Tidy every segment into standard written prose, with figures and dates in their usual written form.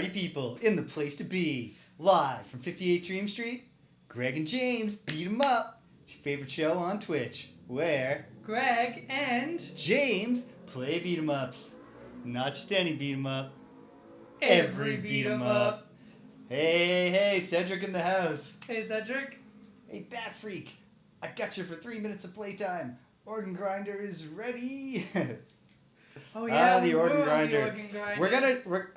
Party people in the place to be. Live from 58 Dream Street, Greg and James beat 'em up. It's your favorite show on Twitch, where Greg and James play beat 'em ups. Not just any beat 'em up. every beat 'em up. Hey, Cedric in the house. Hey, Cedric. Hey, Bat Freak. I got you for 3 minutes of playtime. Organ grinder is ready. Oh yeah, the organ grinder. The organ grinder.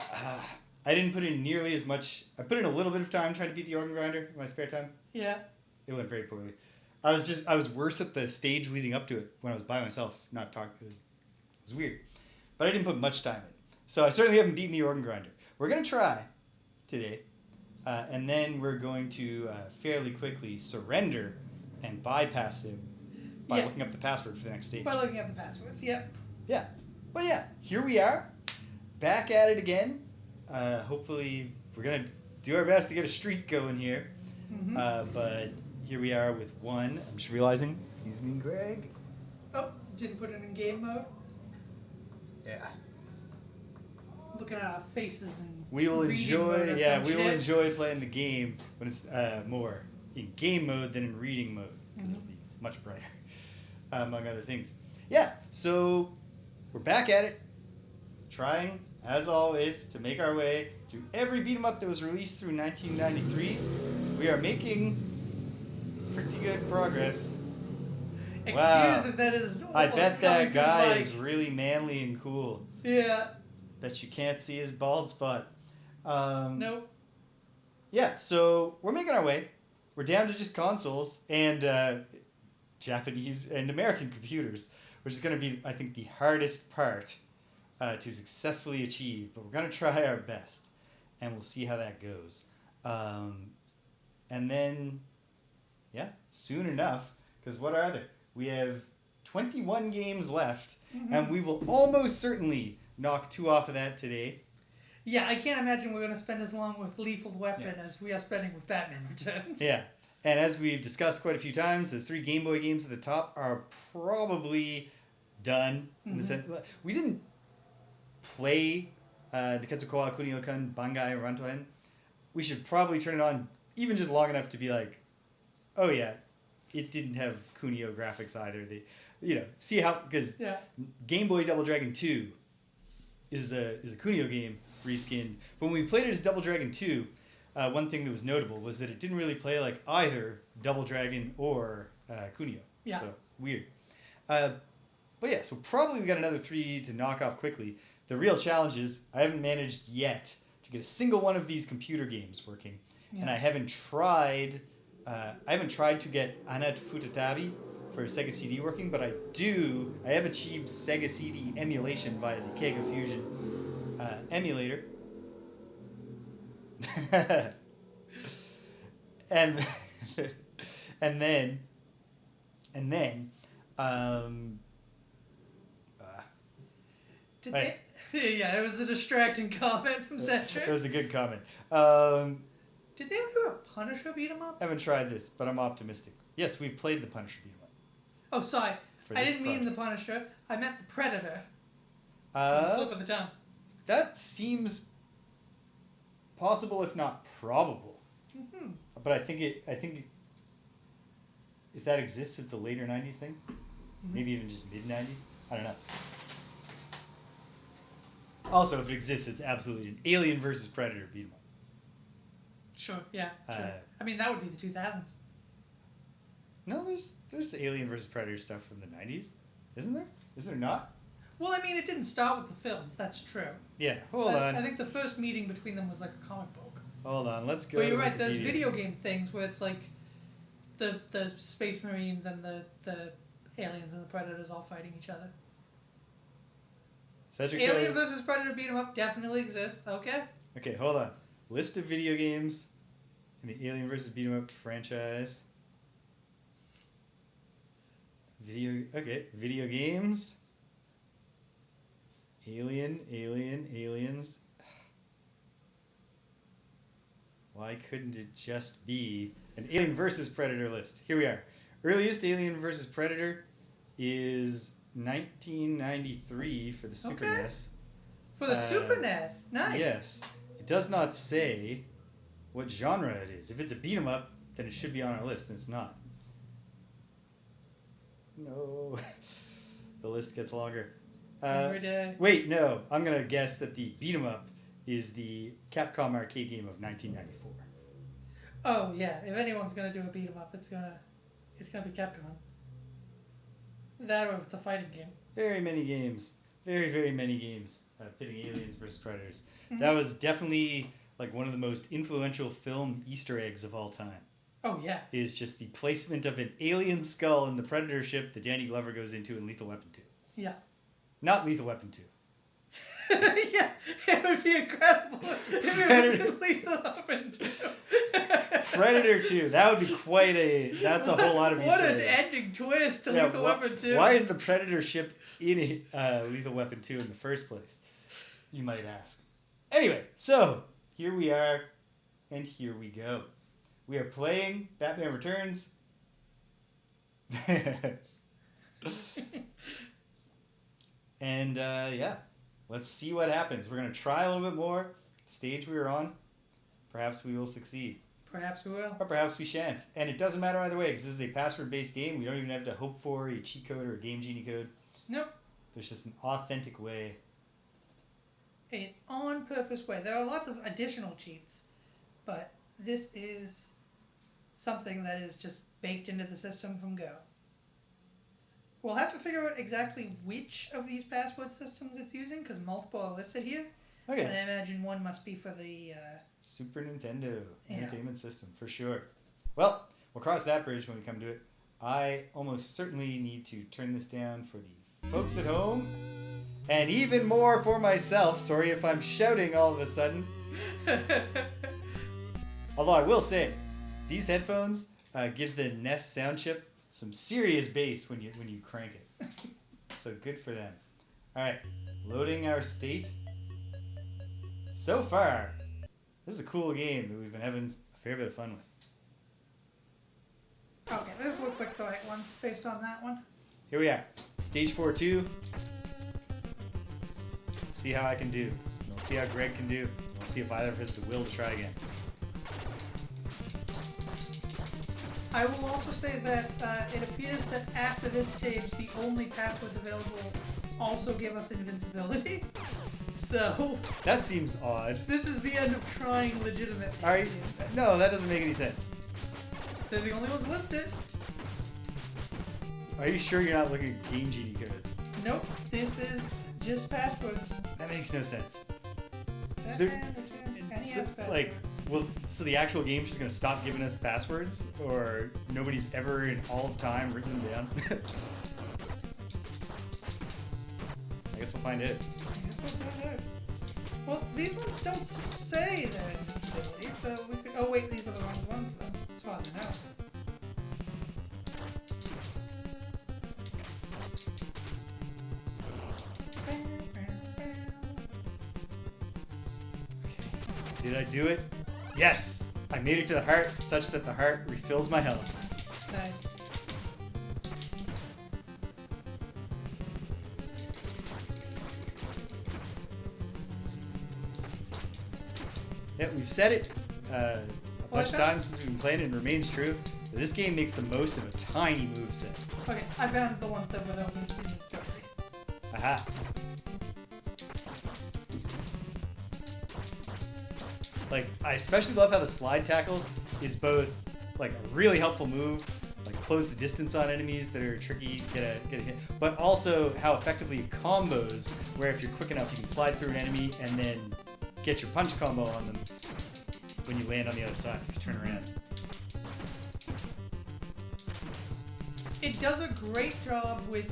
I didn't put in nearly as much. I put in a little bit of time trying to beat the organ grinder in my spare time. Yeah. It went very poorly. I was worse at the stage leading up to it when I was by myself, not talking. It was weird. But I didn't put much time in. So I certainly haven't beaten the organ grinder. We're going to try today. And then we're going to fairly quickly surrender and bypass him by looking up the password for the next stage. By looking up the passwords, yep. Yeah. But yeah, here we are. Back at it again. Hopefully, we're going to do our best to get a streak going here. Mm-hmm. But here we are with one. I'm just realizing. Excuse me, Greg. Oh, didn't put it in game mode? Yeah. Looking at our faces and we will enjoy. Yeah, we will shit. enjoy playing the game when it's more in game mode than in reading mode because it'll be much brighter, among other things. Yeah. So we're back at it, trying as always to make our way through every beat 'em up that was released through 1993. We are making pretty good progress. Excuse if that is. I bet that coming guy through is really manly and cool. Yeah. Bet you can't see his bald spot. Nope. Yeah, so we're making our way. We're down to just consoles and Japanese and American computers, which is going to be, I think, the hardest part to successfully achieve. But we're going to try our best, and we'll see how that goes. And then, yeah, soon enough, because what are there? We have 21 games left, and we will almost certainly knock 2 off of that today. Yeah, I can't imagine we're going to spend as long with Lethal Weapon as we are spending with Batman Returns. Yeah. And as we've discussed quite a few times, the 3 Game Boy games at the top are probably done. In the sense, we didn't play Niketsu Kowa Kunio-kun Bangai Rantoen. We should probably turn it on even just long enough to be like, oh yeah, it didn't have Kunio graphics either. See how, because Game Boy Double Dragon 2 is a Kunio game reskinned. But when we played it as Double Dragon 2, one thing that was notable was that it didn't really play like either Double Dragon or Kunio. Yeah. So weird. But yeah, so probably we got another 3 to knock off quickly. The real challenge is I haven't managed yet to get a single one of these computer games working, and I haven't tried. To get Anat Futatabi for Sega CD working, but I have achieved Sega CD emulation via the Kega Fusion emulator. and then yeah, it was a distracting comment from Cedric. It was a good comment. Did they ever do a Punisher beat 'em up? I haven't tried this, but I'm optimistic. Yes, we've played the Punisher beat 'em up. Oh, sorry. I didn't mean the Punisher. I meant the Predator. Slip of the tongue. That seems possible, if not probable. Mm-hmm. But I think if that exists, it's a later 90s thing. Mm-hmm. Maybe even just mid-90s. I don't know. Also, if it exists, it's absolutely an Alien versus Predator beat 'em up. Sure, yeah, sure. I mean, that would be the 2000s. No, there's Alien versus Predator stuff from the 90s. Isn't there? Is there not? Well, I mean, it didn't start with the films. That's true. Yeah, hold on. I think the first meeting between them was like a comic book. Hold on, let's go. But you're right, there's video game things where it's like the Space Marines and the aliens and the Predators all fighting each other. Cedric Alien versus Predator beat 'em up definitely exists, okay? Okay, hold on. List of video games in the Alien vs. Beat 'em Up franchise. Video games. Aliens. Why couldn't it just be an Alien vs. Predator list? Here we are. Earliest Alien vs. Predator is 1993 for the Super NES. For the Super NES? Nice. Yes. It does not say what genre it is. If it's a beat 'em up, then it should be on our list, and it's not. No. The list gets longer. Every day. Wait, no. I'm going to guess that the beat 'em up is the Capcom arcade game of 1994. Oh yeah, if anyone's gonna do a beat 'em up, it's gonna be Capcom. That or it's a fighting game. Very many games. Very, very many games pitting aliens versus predators. Mm-hmm. That was definitely like one of the most influential film Easter eggs of all time. Oh yeah. Is just the placement of an alien skull in the Predator ship that Danny Glover goes into in Lethal Weapon 2. Yeah. Not Lethal Weapon 2. Yeah, it would be incredible if it was in Lethal Weapon 2. Predator 2. That would be quite a... That's a whole lot of What Easter an eggs. ending twist to Lethal Weapon 2. Why is the Predator ship in Lethal Weapon 2 in the first place? You might ask. Anyway, so here we are, and here we go. We are playing Batman Returns. And yeah, let's see what happens. We're going to try a little bit more. The stage we were on, perhaps we will succeed. Perhaps we will. Or perhaps we shan't. And it doesn't matter either way, because this is a password-based game. We don't even have to hope for a cheat code or a Game Genie code. Nope. There's just an authentic way. An on-purpose way. There are lots of additional cheats, but this is something that is just baked into the system from go. We'll have to figure out exactly which of these password systems it's using, because multiple are listed here. Okay. And I imagine one must be for the... Super Nintendo Entertainment System, for sure. Well, we'll cross that bridge when we come to it. I almost certainly need to turn this down for the folks at home, and even more for myself. Sorry if I'm shouting all of a sudden. Although I will say, these headphones give the Nest sound chip some serious bass when you crank it. So good for them. All right, loading our state. So far, this is a cool game that we've been having a fair bit of fun with. Okay, this looks like the right ones based on that one. Here we are. Stage 4-2. Let's see how I can do. And we'll see how Greg can do. And we'll see if either of us has the will to try again. I will also say that it appears that after this stage, the only passwords available also give us invincibility. So... That seems odd. This is the end of trying legitimate Are you, games. no, that doesn't make any sense. They're the only ones listed. Are you sure you're not looking at Game Genie codes? Nope, this is just passwords. That makes no sense. Batman Returns NES So, passwords. like, well, so the actual game's just gonna stop giving us passwords, or nobody's ever in all of time written them down? I guess we'll find it. Well, these ones don't say they're invincibility, so we could... Oh wait, these are the wrong ones then, as far as I know. Did I do it? Yes! I made it to the heart, such that the heart refills my health. Nice. Yeah, we've said it a bunch of okay. times since we've been playing it, and it remains true. This game makes the most of a tiny moveset. Okay, I found the ones that were the invincibility. Aha. Like, I especially love how the slide tackle is both like a really helpful move, like close the distance on enemies that are tricky, get a hit, but also how effectively it combos, where if you're quick enough you can slide through an enemy and then get your punch combo on them when you land on the other side if you turn around. It does a great job with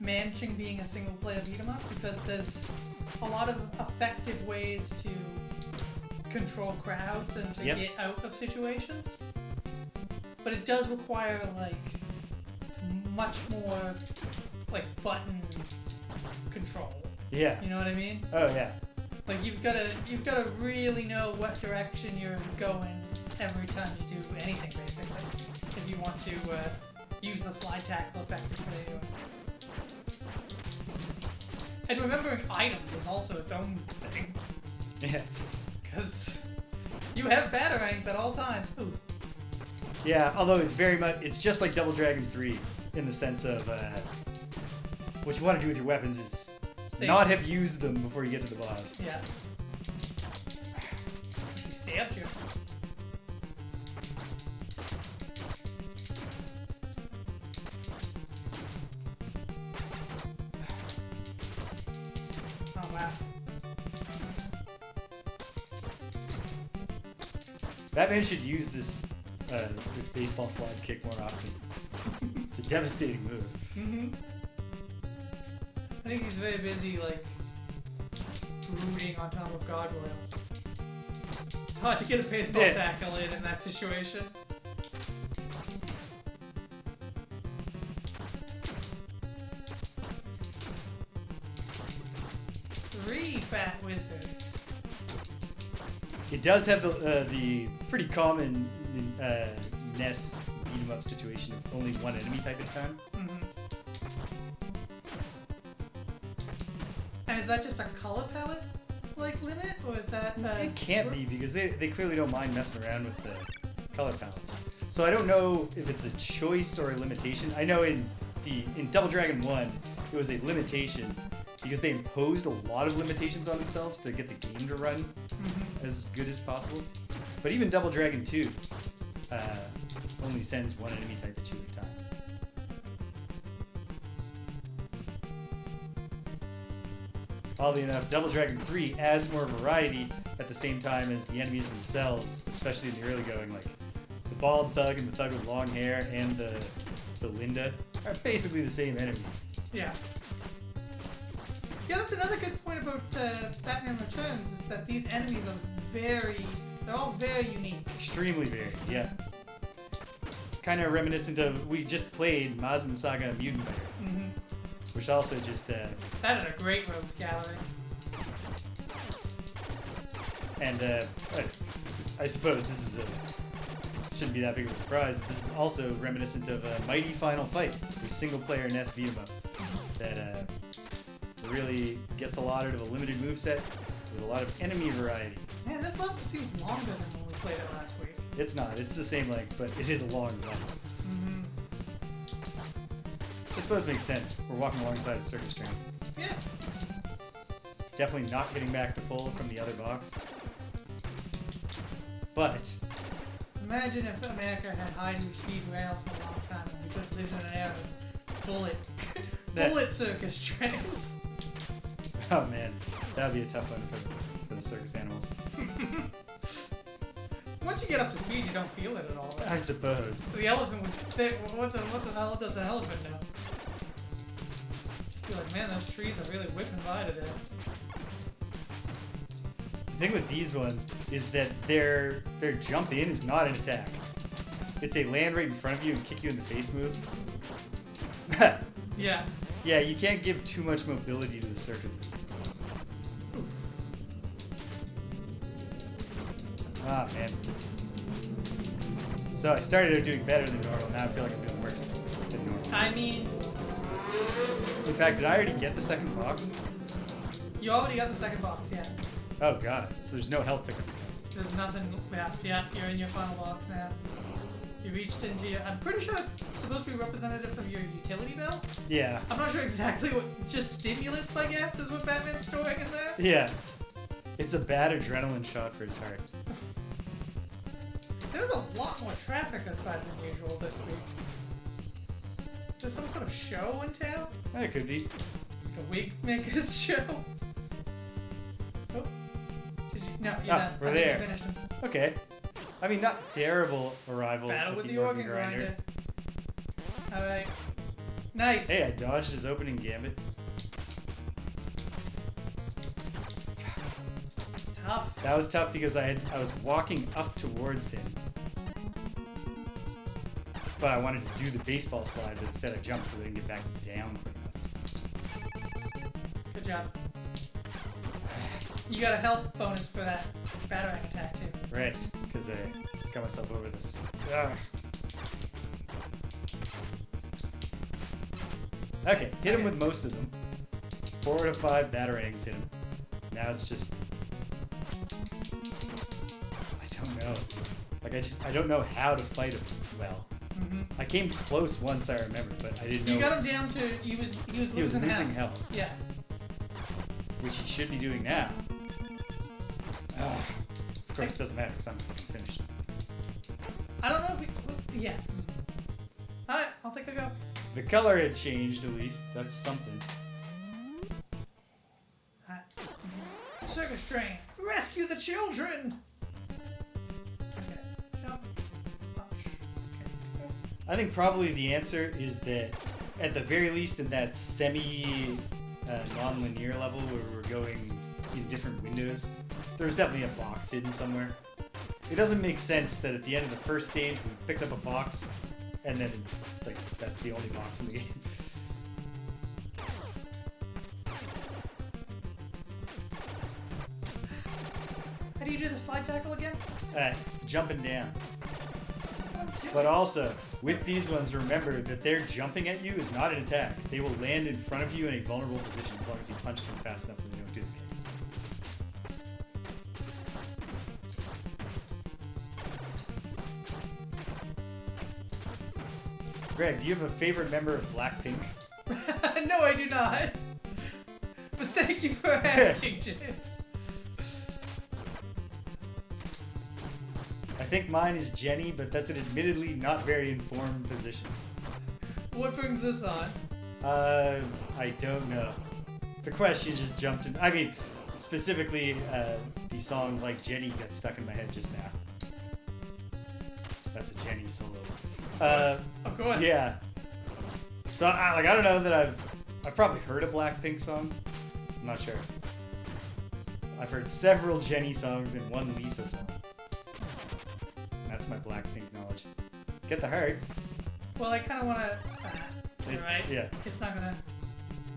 managing being a single player beat 'em up, because there's a lot of effective ways to control crowds and to Yep. get out of situations. But it does require like much more like button control. Yeah. You know what I mean? Oh yeah. Like you've gotta really know what direction you're going every time you do anything, basically. If you want to use the slide tackle effectively. And remembering items is also its own thing. Yeah. because you have batarangs at all times. Ooh. Yeah, although it's just like Double Dragon 3 in the sense of what you want to do with your weapons is not have used them before you get to the boss. Yeah. She stabbed you. Oh wow. Batman should use this baseball slide kick more often. It's a devastating move. Mm-hmm. I think he's very busy, like, rooting on top of gargoyles. It's hard to get a baseball tackle in that situation. Three fat wizards. It does have the pretty common NES beat 'em up situation of only one enemy type at a time. Mm-hmm. And is that just a color palette like limit, or is that? It can't be because they clearly don't mind messing around with the color palettes. So I don't know if it's a choice or a limitation. I know in Double Dragon 1 it was a limitation because they imposed a lot of limitations on themselves to get the game to run as good as possible. But even Double Dragon 2 only sends one enemy type at you at a time. Oddly enough, Double Dragon 3 adds more variety at the same time as the enemies themselves, especially in the early going. Like the bald thug and the thug with long hair and the Linda are basically the same enemy. Yeah. Yeah, that's another good point about Batman Returns is that these enemies are they're all very unique. Extremely varied, yeah. Kind of reminiscent of, we just played Mazin Saga Mutant Fighter, which also just... that is a great rogues gallery. And I suppose this is shouldn't be that big of a surprise. This is also reminiscent of Mighty Final Fight, the single-player NES beat 'em up that really gets a lot out of a limited moveset with a lot of enemy variety. Man, this level seems longer than when we played it last week. It's not. It's the same length, but it is a long level. Which I suppose makes sense. We're walking alongside a circus train. Yeah. Definitely not getting back to full from the other box. But... imagine if America had high-speed speed rail for a long time and we just lived in an era of bullet circus trains. Oh man, that would be a tough one for the circus animals. Once you get up to speed, you don't feel it at all. I suppose. So the elephant would think, what the hell does an elephant know? You're like, man, those trees are really whipping by today. The thing with these ones is that their jump in is not an attack. It's a land right in front of you and kick you in the face move. Yeah. Yeah, you can't give too much mobility to the circuses. Ah, man. So I started out doing better than normal, now I feel like I'm doing worse than normal. I mean... in fact, did I already get the second box? you already got the second box, yeah. Oh god, so there's no health pickup. There's nothing left. Yeah, you're in your final box now. You reached into your... I'm pretty sure that's supposed to be representative of your utility belt. Yeah. I'm not sure exactly what... just stimulants, I guess, is what Batman's storing in there. Yeah. It's a bad adrenaline shot for his heart. There's a lot more traffic outside than usual this week. Is there some sort of show in town? That could be. Like a wig maker's show? Oh. Did you... no, you're not. We're I think there. you finished him. Okay. I mean, not terrible arrival Battle at with the the organ grinder. Alright. Nice. Hey, I dodged his opening gambit. Tough. That was tough because I was walking up towards him. But I wanted to do the baseball slide, but instead I jumped because I didn't get back down quick enough. Good job. You got a health bonus for that battering attack too. Right, because I got myself over this. Ugh. Okay, hit him with most of them. 4 out of 5 batarangs hit him. Now it's just know. Like, I don't know how to fight him well. Mm-hmm. I came close once, I remember, but I didn't know. You got him down to he was losing health. Yeah. Which he should be doing now. Of course, it doesn't matter because I'm finished. I don't know if we... Yeah. Alright, I'll take a go. The color had changed, at least. That's something. Circus train. Rescue the children! Okay. Jump. Punch. Okay. I think probably the answer is that, at the very least, in that semi non-linear level where we're going in different windows, there's definitely a box hidden somewhere. It doesn't make sense that at the end of the first stage we picked up a box and then like that's the only box in the game. How do you do the slide tackle again? Jumping down. But also, with these ones, remember that they're jumping at you is not an attack. They will land in front of you in a vulnerable position as long as you punch them fast enough that they don't do the kick. Greg, do you have a favorite member of Blackpink? No, I do not. But thank you for asking, James. I think mine is Jenny, but that's an admittedly not very informed position. What brings this on? I don't know. The question just jumped in. I mean, specifically, the song Like Jenny got stuck in my head just now. That's a Jenny solo. Of course. Yeah. So, I don't know that I've probably heard a Blackpink song. I'm not sure. I've heard several Jenny songs and one Lisa song. That's my Blackpink knowledge. Get the heart. Well, I kind of want to... right? Yeah. It's not going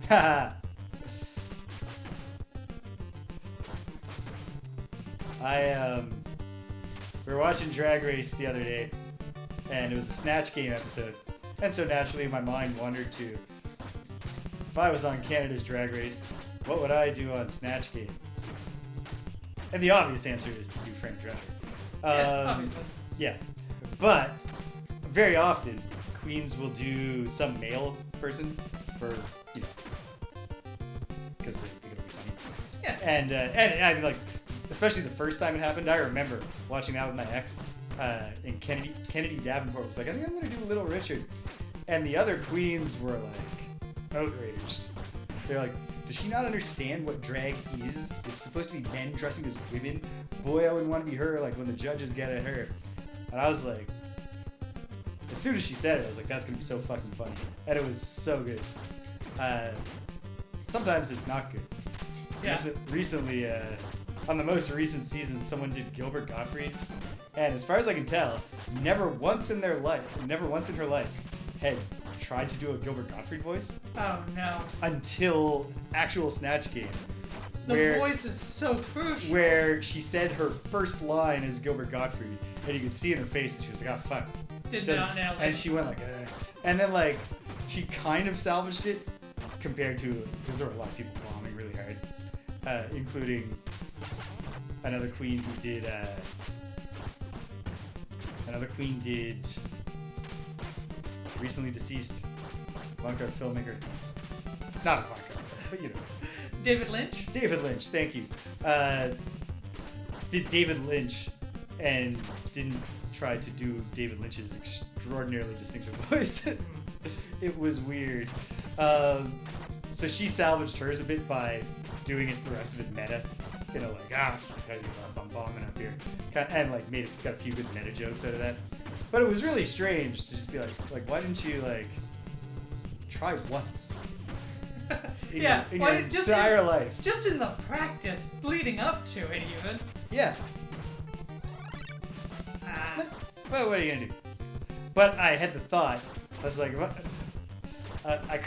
to... Haha. We were watching Drag Race the other day, and it was a Snatch Game episode. And so naturally my mind wandered to, if I was on Canada's Drag Race, what would I do on Snatch Game? And the obvious answer is to do Frank Drescher. Yeah, obviously. Yeah. But very often, queens will do some male person for, you know, because they think it'll be funny. Yeah. And I mean, like, especially the first time it happened, I remember watching that with my ex, and Kennedy Davenport was like, I think I'm going to do Little Richard. And the other queens were like, outraged. They're like, does she not understand what drag is? It's supposed to be men dressing as women. Boy, I wouldn't want to be her, like, when the judges get at her. And I was like, as soon as she said it, I was like, that's going to be so fucking funny. And it was so good. Sometimes it's not good. Yeah. Recently, on the most recent season, someone did Gilbert Gottfried. And as far as I can tell, never once in her life, had tried to do a Gilbert Gottfried voice. Oh, no. Until actual Snatch Game. The voice is so crucial. Where she said her first line as Gilbert Gottfried, and you could see in her face that she was like, oh, fuck. Did not nail it. And she went like, and then, like, she kind of salvaged it compared to, because there were a lot of people bombing really hard, including another queen who did, recently deceased avant-garde filmmaker. Not avant-garde, but you know. David Lynch? David Lynch, thank you. Did David Lynch and didn't try to do David Lynch's extraordinarily distinctive voice. It was weird. So she salvaged hers a bit by doing it the rest of it meta. You know, like, I'm bombing up here. And like got a few good meta jokes out of that. But it was really strange to just be like, why didn't you like try once? In your entire life. Just in the practice leading up to it, even. Yeah. Well, what are you gonna do? But I had the thought. I was like, what? I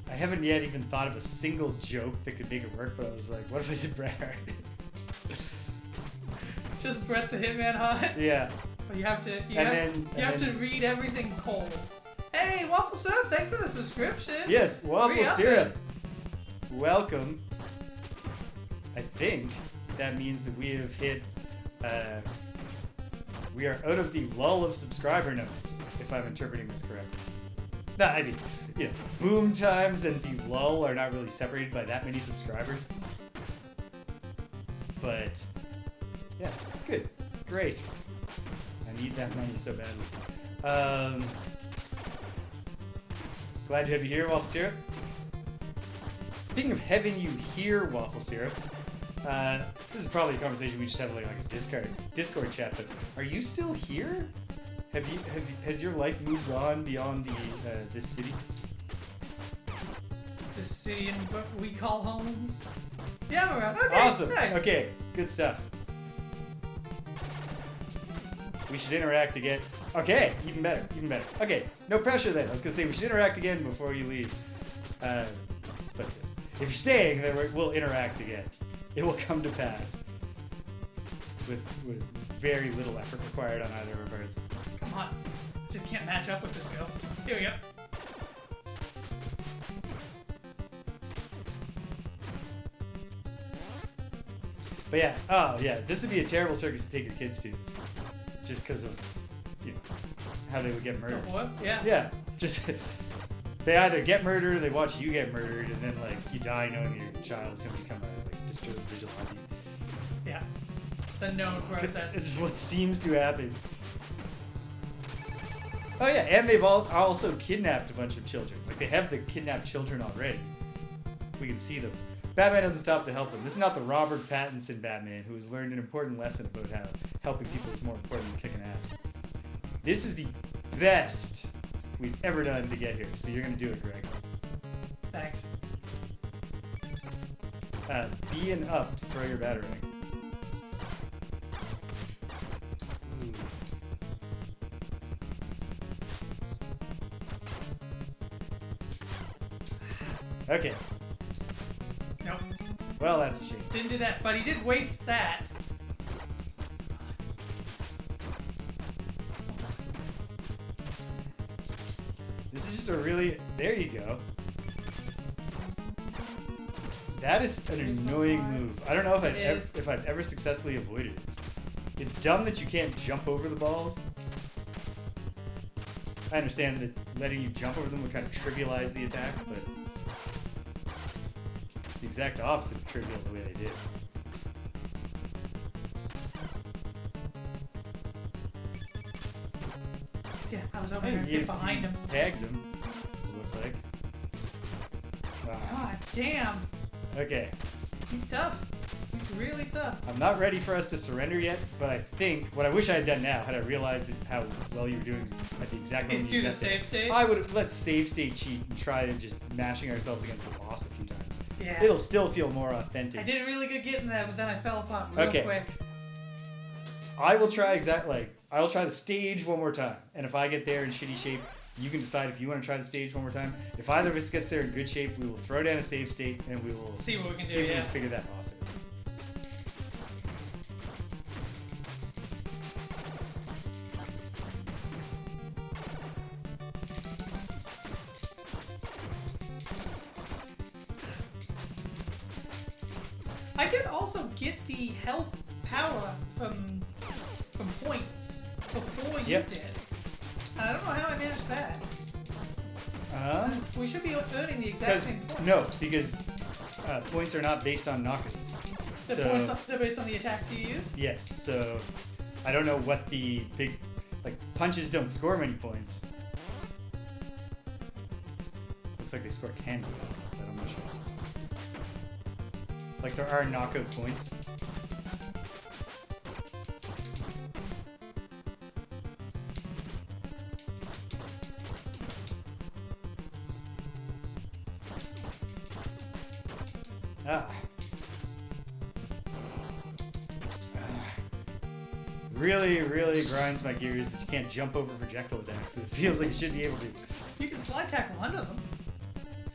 haven't yet even thought of a single joke that could make it work. But I was like, what if I did Bret Hart? Just Bret the Hitman Hart. Yeah. But you have to read everything cold. Hey, Waffle Syrup, thanks for the subscription. Yes, Waffle Syrup. Welcome. I think that means that we have hit we are out of the lull of subscriber numbers, if I'm interpreting this correctly. No, I mean, you know, boom times and the lull are not really separated by that many subscribers. But, yeah, good. Great. I need that money so badly. Glad to have you here, Waffle Syrup. Speaking of having you here, Waffle Syrup, this is probably a conversation we just have like a Discord chat, but are you still here? Has your life moved on beyond this city? This city in what we call home? Yeah, I'm around. Okay, Awesome. Right. Okay, good stuff. We should interact again. Okay, even better, even better. Okay, no pressure then. I was gonna say we should interact again before you leave. But if you're staying, then we'll interact again. It will come to pass. With very little effort required on either of our parts. Come on. Just can't match up with this girl. Here we go. But yeah, oh yeah, this would be a terrible circus to take your kids to. Just because of, you know, how they would get murdered. What? Yeah. Yeah, just they either get murdered or they watch you get murdered, and then like you die knowing your child's gonna become a like disturbed vigilante. Yeah. The known process. It's what seems to happen. Oh yeah, and they've also kidnapped a bunch of children. Like they have the kidnapped children already. We can see them. Batman doesn't stop to help them. This is not the Robert Pattinson Batman who has learned an important lesson about how helping people is more important than kicking ass. This is the best we've ever done to get here, so you're gonna do it, Greg. Thanks. B and up to throw your batarang. Okay. Nope. Well, that's a shame. Didn't do that, but he did waste that. This is just a really... There you go. That is an annoying move. I don't know if I've ever successfully avoided it. It's dumb that you can't jump over the balls. I understand that letting you jump over them would kind of trivialize the attack, but... the exact opposite of trivial the way they did. Yeah, I was over here to You get behind him. Tagged him, it looked like. God damn. Okay. He's tough. He's really tough. I'm not ready for us to surrender yet, but I think what I wish I had done now, had I realized how well you were doing at the exact moment Is you do the got there, save state? I would let's save state cheat and try just mashing ourselves against the boss a few times. Yeah. It'll still feel more authentic. I did a really good getting that, but then I fell apart real quick. I will try I will try the stage one more time, and if I get there in shitty shape, you can decide if you want to try the stage one more time. If either of us gets there in good shape, we will throw down a save state and we will See what we can see do, if we yeah. can figure that boss out. I could also get the health power from points before you Yep. did. I don't know how I managed that. We should be earning the exact same points. No, because points are not based on knockouts. The So, points are based on the attacks you use? yes, so I don't know what the big... Like, punches don't score many points. Looks like they score 10, but I'm not sure. Like, there are knockout points. Really, really grinds my gears that you can't jump over projectile attacks. It feels like you should be able to. You can slide tackle under them.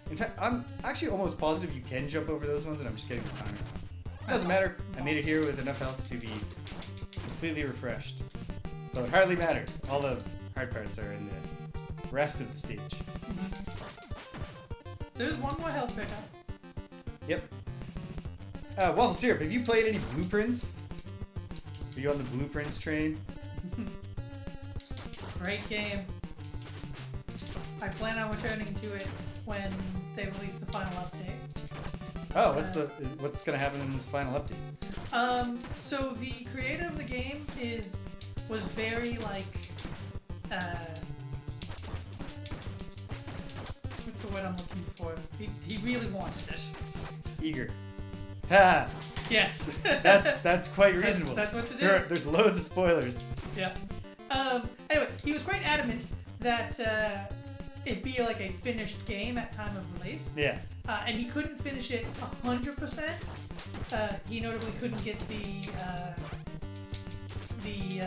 In fact, I'm actually almost positive you can jump over those ones, and I'm just getting the timing wrong. Doesn't matter. I made it here with enough health to be completely refreshed. Though it hardly matters. All the hard parts are in the rest of the stage. There's one more health pickup. Yep. Waffle Syrup, have you played any Blueprints? Are you on the Blueprints train? Great game. I plan on returning to it when they release the final update. Oh, what's gonna happen in this final update? So the creator of the game was very like, what's the word I'm looking for? He really wanted it. Eager. Ha! Yes. That's quite reasonable. That's what to do. There's loads of spoilers. Yeah. Anyway, he was quite adamant that it be like a finished game at time of release. Yeah. And he couldn't finish it 100%. He notably couldn't get the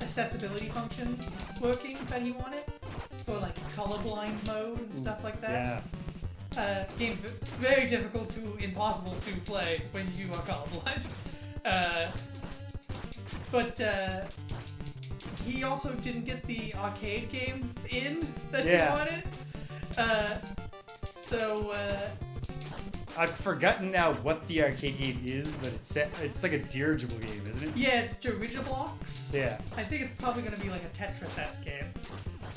accessibility functions working that he wanted for like colorblind mode and stuff like that. Yeah. Game very difficult to impossible to play when you are colorblind. But he also didn't get the arcade game in that he wanted. So I've forgotten now what the arcade game is, but it's like a dirigible game, isn't it? yeah, it's Dirigiblocks. Yeah. I think it's probably going to be like a Tetris-esque game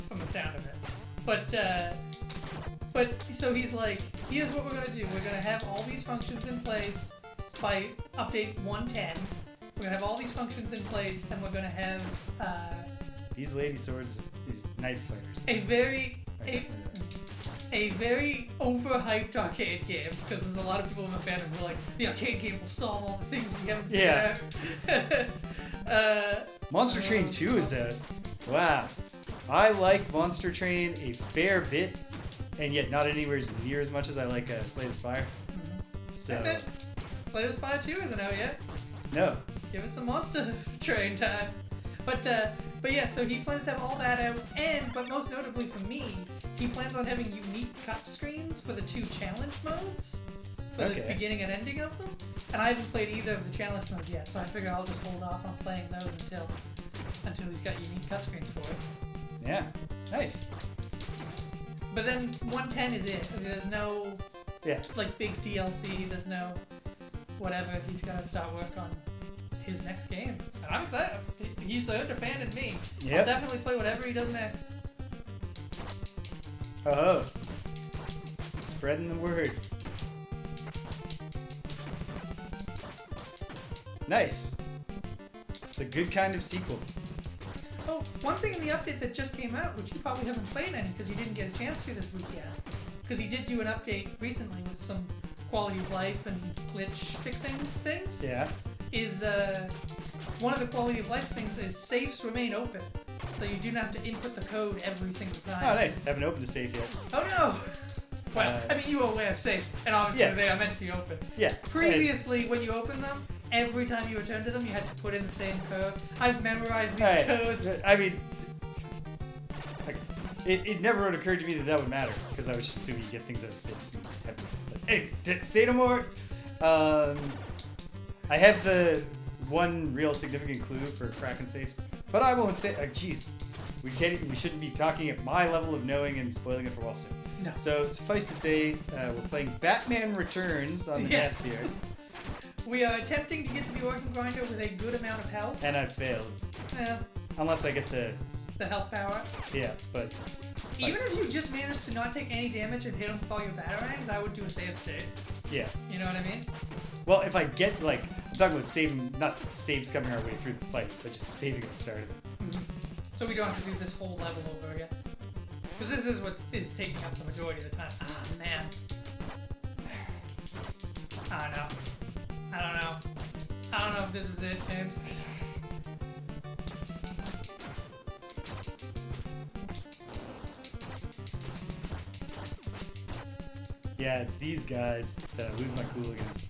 from the sound of it. But so he's like, here's what we're going to do. We're going to have all these functions in place by update 110. We're going to have all these functions in place, and we're going to have These lady swords, these knife fighters. a very overhyped arcade game, because there's a lot of people in the fandom who are like, the arcade game will solve all the things we haven't figured out. Monster Train 2 is out. Wow. I like Monster Train a fair bit, and yet not anywhere near as much as I like Slay the Spire. Mm-hmm. So. Slay the Spire 2 isn't out yet. No. Give it some Monster Train time. But yeah, so he plans to have all that out, but most notably for me, he plans on having unique cut screens for the 2 challenge modes, for the beginning and ending of them. And I haven't played either of the challenge modes yet, so I figure I'll just hold off on playing those until he's got unique cut screens for it. Yeah, nice. But then 110 is it. There's no like big DLC. There's no whatever. He's gonna start work on his next game. And I'm excited. He's earned a fan in me. Yep. I'll definitely play whatever he does next. Oh, spreading the word. Nice. It's a good kind of sequel. Oh, one thing in the update that just came out, which you probably haven't played any because you didn't get a chance to this week yet, because he did do an update recently with some quality of life and glitch fixing things. Yeah. Is one of the quality of life things is safes remain open, so you do not have to input the code every single time. Oh, nice. Haven't opened a safe yet. Oh no. Well, I mean, you are aware of safes, and obviously they are meant to be open. Yeah. Previously, when you open them, every time you return to them, you had to put in the same code. I've memorized these codes. I mean, it never would occur to me that would matter, because I was just assuming you get things out of the safes. Anyway, say no more. I have the one real significant clue for cracking safes, but I won't say. Jeez, we shouldn't be talking at my level of knowing and spoiling it for Wolfson. No. So suffice to say, we're playing Batman Returns on the NES here. We are attempting to get to the Organ Grinder with a good amount of health. And I've failed. Unless I get the health power. Yeah, but even if you just managed to not take any damage and hit him with all your batarangs, I would do a save state. Yeah. You know what I mean? Well, if I get I'm talking about saving, not saves coming our way through the fight, but just saving at the start of it. Mm-hmm. So we don't have to do this whole level over again. Because this is what is taking up the majority of the time. Ah, man. I don't know if this is it, James. Yeah, it's these guys that I lose my cool against.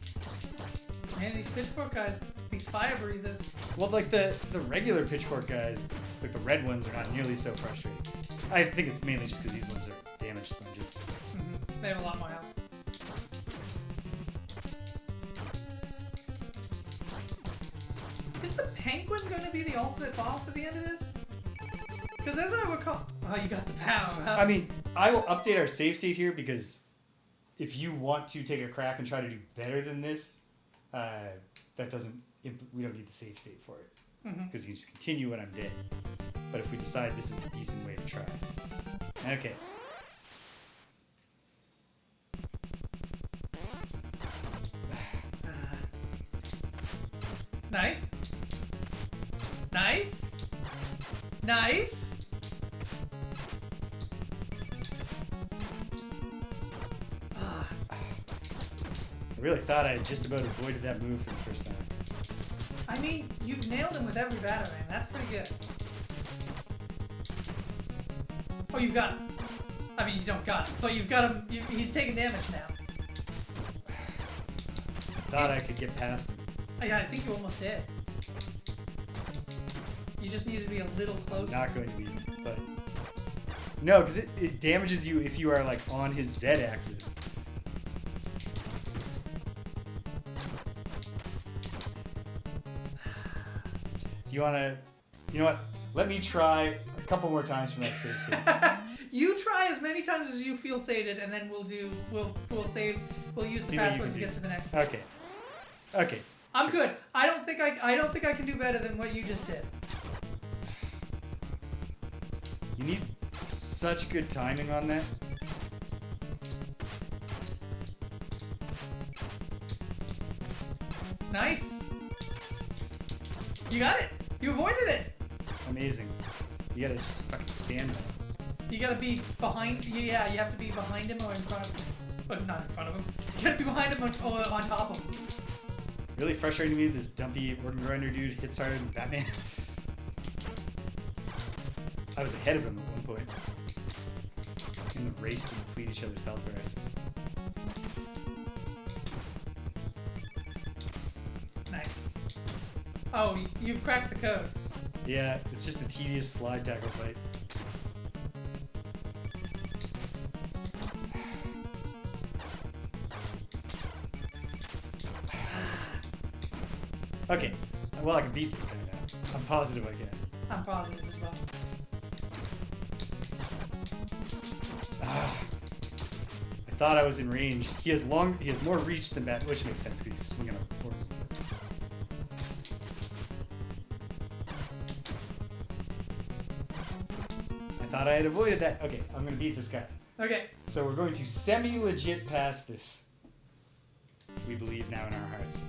Man, these pitchfork guys, these fire breathers. Well, like the regular pitchfork guys, like the red ones, are not nearly so frustrating. I think it's mainly just because these ones are damage sponges. Mm-hmm. They have a lot more health. Is the penguin going to be the ultimate boss at the end of this? Because as I recall... Oh, you got the power, huh? I mean, I will update our save state here because if you want to take a crack and try to do better than this, that doesn't... We don't need the save state for it. because you can just continue when I'm dead. But if we decide this is a decent way to try. Okay. Nice. Nice. Nice. I really thought I had just about avoided that move for the first time. I mean, you've nailed him with every batarang. That's pretty good. Oh, you've got him. I mean, you don't got him, but you've got him. He's taking damage now. I thought I could get past him. Yeah, I think you almost did. You just needed to be a little closer. Not going to be, but... No, because it damages you if you are, like, on his Z-axis. Do you want to... You know what? Let me try a couple more times from that save state. You try as many times as you feel sated, and then we'll save. We'll use the passwords to get to the next one. Okay. Okay. I'm good. I don't think I can do better than what you just did. You need such good timing on that. Nice. You got it. You avoided it. Amazing. You gotta just fucking stand there. You gotta be behind. Yeah, you have to be behind him or in front of him. But not in front of him. You gotta be behind him or on top of him. Really frustrating to me, this dumpy organ grinder dude hits harder than Batman. I was ahead of him at one point. In the race to deplete each other's health bars. Nice. Oh, you've cracked the code. Yeah, it's just a tedious slide tackle fight. Okay, well I can beat this guy now. I'm positive I can. I'm positive as well. I thought I was in range. He has more reach than Bat, which makes sense because he's swinging a organ. I thought I had avoided that. Okay, I'm gonna beat this guy. Okay. So we're going to semi-legit pass this. We believe now in our hearts.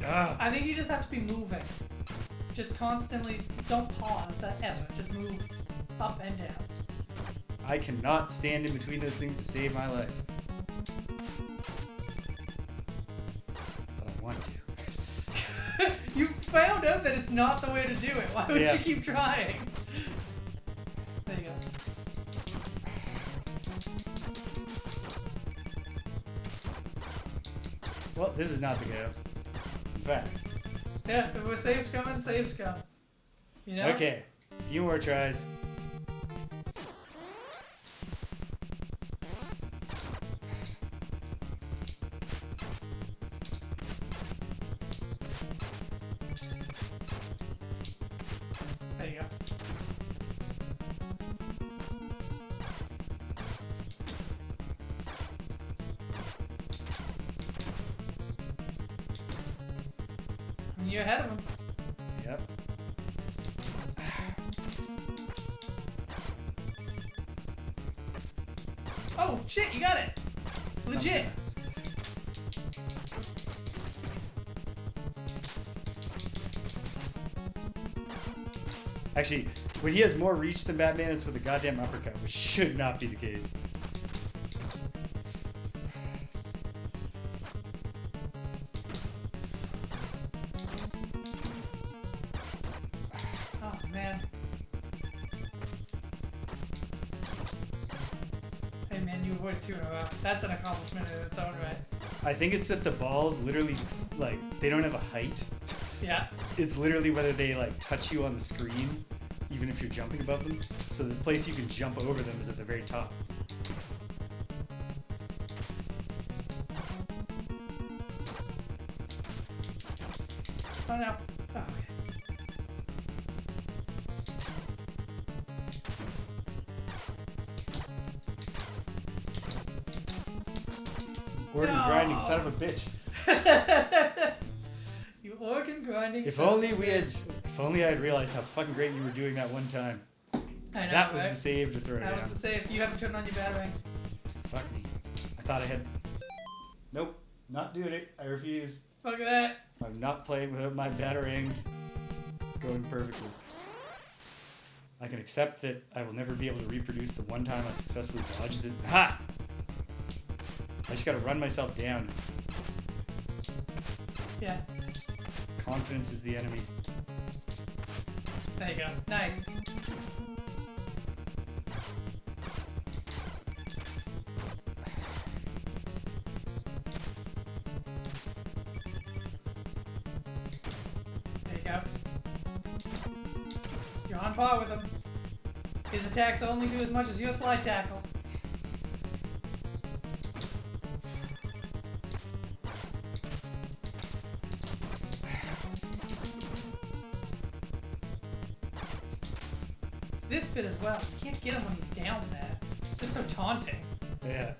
I think you just have to be moving. Just constantly, don't pause ever. Just move up and down. I cannot stand in between those things to save my life. But I want to. You found out that it's not the way to do it. Why would Yeah. you keep trying? There you go. Well, this is not the go. In fact. Yeah, if we're saves coming, saves come. You know? Okay, a few more tries. There you go. And you're ahead of him. Yep. Oh, shit, you got it. Legit. Actually, when he has more reach than Batman, it's with a goddamn uppercut, which should not be the case. Oh, man. Hey, man, you avoided 2 in a row. That's an accomplishment in its own right. I think it's that the balls literally, like, they don't have a height. Yeah. It's literally whether they, like, touch you on the screen, even if you're jumping above them. So the place you can jump over them is at the very top. Oh, no. Oh, okay. Organ No. grinding son of a bitch. You organ grinding. If only I had realized how fucking great you were doing that one time. I know, That was right? the save to throw That down. was the save. You haven't turned on your batarangs. Fuck me. I thought I had. Nope, not doing it. I refuse. Look at that. I'm not playing without my batarangs going perfectly. I can accept that I will never be able to reproduce the one time I successfully dodged it. Ha! I just gotta run myself down. Yeah. Confidence is the enemy. There you go. Nice. There you go. You're on par with him. His attacks only do as much as your slide tackle. It's this bit as well. You can't get him when he's down there. It's just so taunting. Yeah.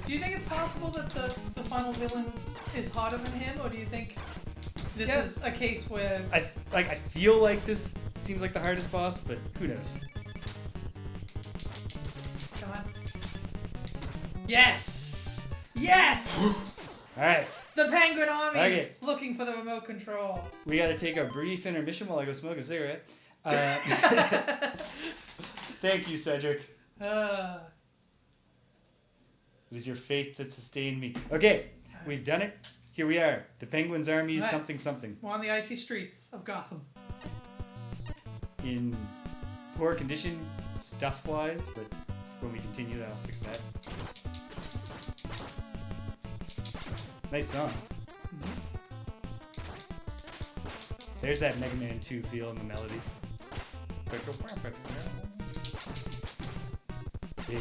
Do you think it's possible that the final villain is harder than him, or do you think this Yeah. is a case where... I feel like this seems like the hardest boss, but who knows? Come on. Yes! Yes! Alright, The Penguin Army is Okay. looking for the remote control. we gotta take a brief intermission while I go smoke a cigarette. Thank you, Cedric. It is your faith that sustained me. Okay, we've done it. Here we are. The Penguin's army is Right. something something. We're on the icy streets of Gotham. In poor condition, stuff-wise, but when we continue, I'll fix that. Nice song. There's that Mega Man 2 feel in the melody. Yeah.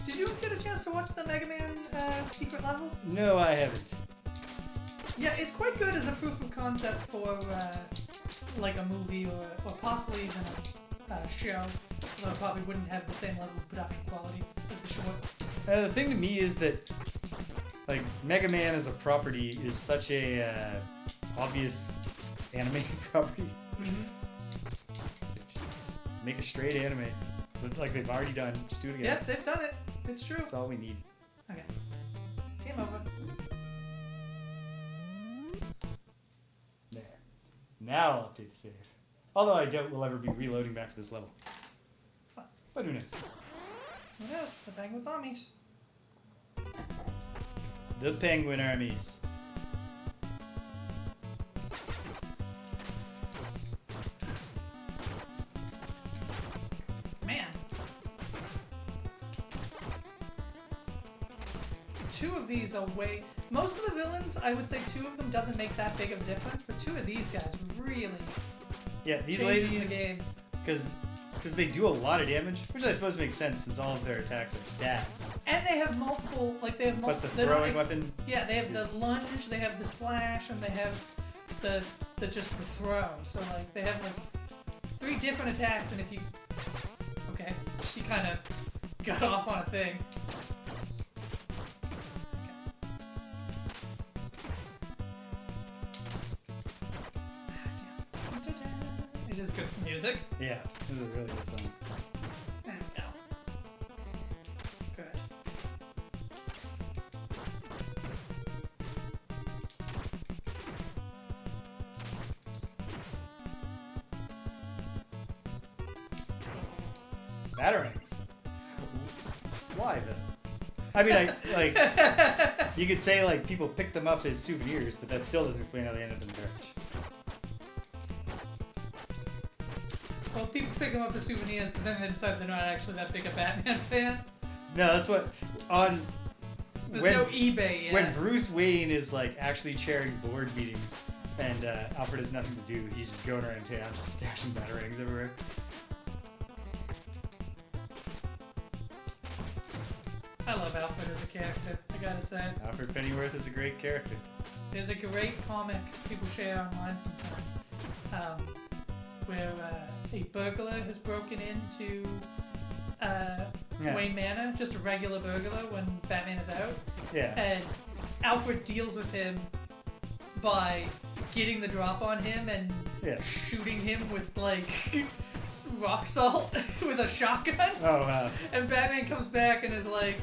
Did you get a chance to watch the Mega Man secret level? No, I haven't. Yeah, it's quite good as a proof of concept for like a movie or possibly even a show. Although it probably wouldn't have the same level of production quality as the short. The thing to me is that, like, Mega Man as a property is such a obvious anime property. Just make a straight anime, but like they've already done. Just do it again. Yep, they've done it. It's true. That's all we need. Okay. Game over. There. Now I'll update the save. Although I doubt we'll ever be reloading back to this level. But who knows? Who knows? The Penguin's armies. The Penguin armies. Man. Two of these are way... Most of the villains, I would say two of them doesn't make that big of a difference, but two of these guys really Yeah, these change ladies, the games. because they do a lot of damage, which I suppose makes sense since all of their attacks are stabs. And they have multiple, like they have But multiple... the throwing weapon, Yeah, they have is- the lunge, they have the slash, and they have the just the throw. So like they have like 3 different attacks, and if you... Okay, she kind of got off on a thing. It is good music. yeah, this is a really good song. There we go. Good. Batarangs. Why though? I mean, you could say like people pick them up as souvenirs, but that still doesn't explain how they end up in the garbage. Well, people pick them up as souvenirs, but then they decide they're not actually that big a Batman fan. No, that's what on There's when, no eBay yet. when Bruce Wayne is like actually chairing board meetings and Alfred has nothing to do, he's just going around town just stashing batarangs everywhere. I love Alfred as a character, I gotta say. Alfred Pennyworth is a great character. There's a great comic people share online sometimes, where a burglar has broken into Wayne Manor, just a regular burglar when Batman is out. Yeah. And Alfred deals with him by getting the drop on him and shooting him with like rock salt with a shotgun. Oh wow. And Batman comes back and is like,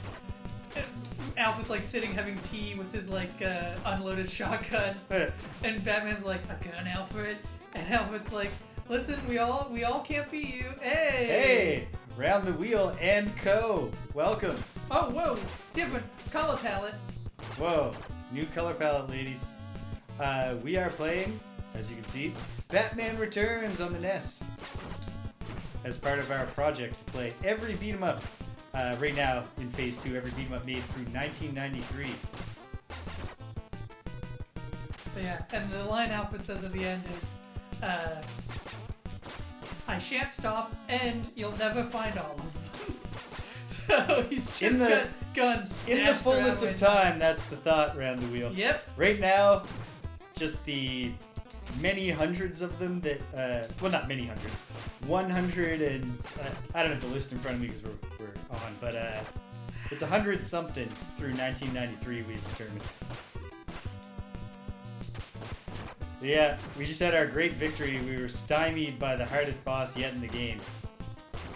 Alfred's like sitting having tea with his like unloaded shotgun. And Batman's like, a gun, Alfred? And Alfred's like, listen, we all can't be you. Hey! Hey! Round the wheel and co. Welcome. Oh, whoa! Different color palette. Whoa. New color palette, ladies. We are playing, as you can see, Batman Returns on the NES. As part of our project to play every beat 'em up. Right now, in Phase 2, every beat 'em up made through 1993. But yeah, and the line Alfred says at the end is, I shan't stop, and you'll never find all of them. So he's just got guns stashed in the fullness of around time, that's the thought round the wheel. Yep. Right now, just the many hundreds of them that, well, not many hundreds, 100 and, I don't have the list in front of me because we're on, but it's 100 something through 1993 we've determined. Yeah, we just had our great victory. We were stymied by the hardest boss yet in the game.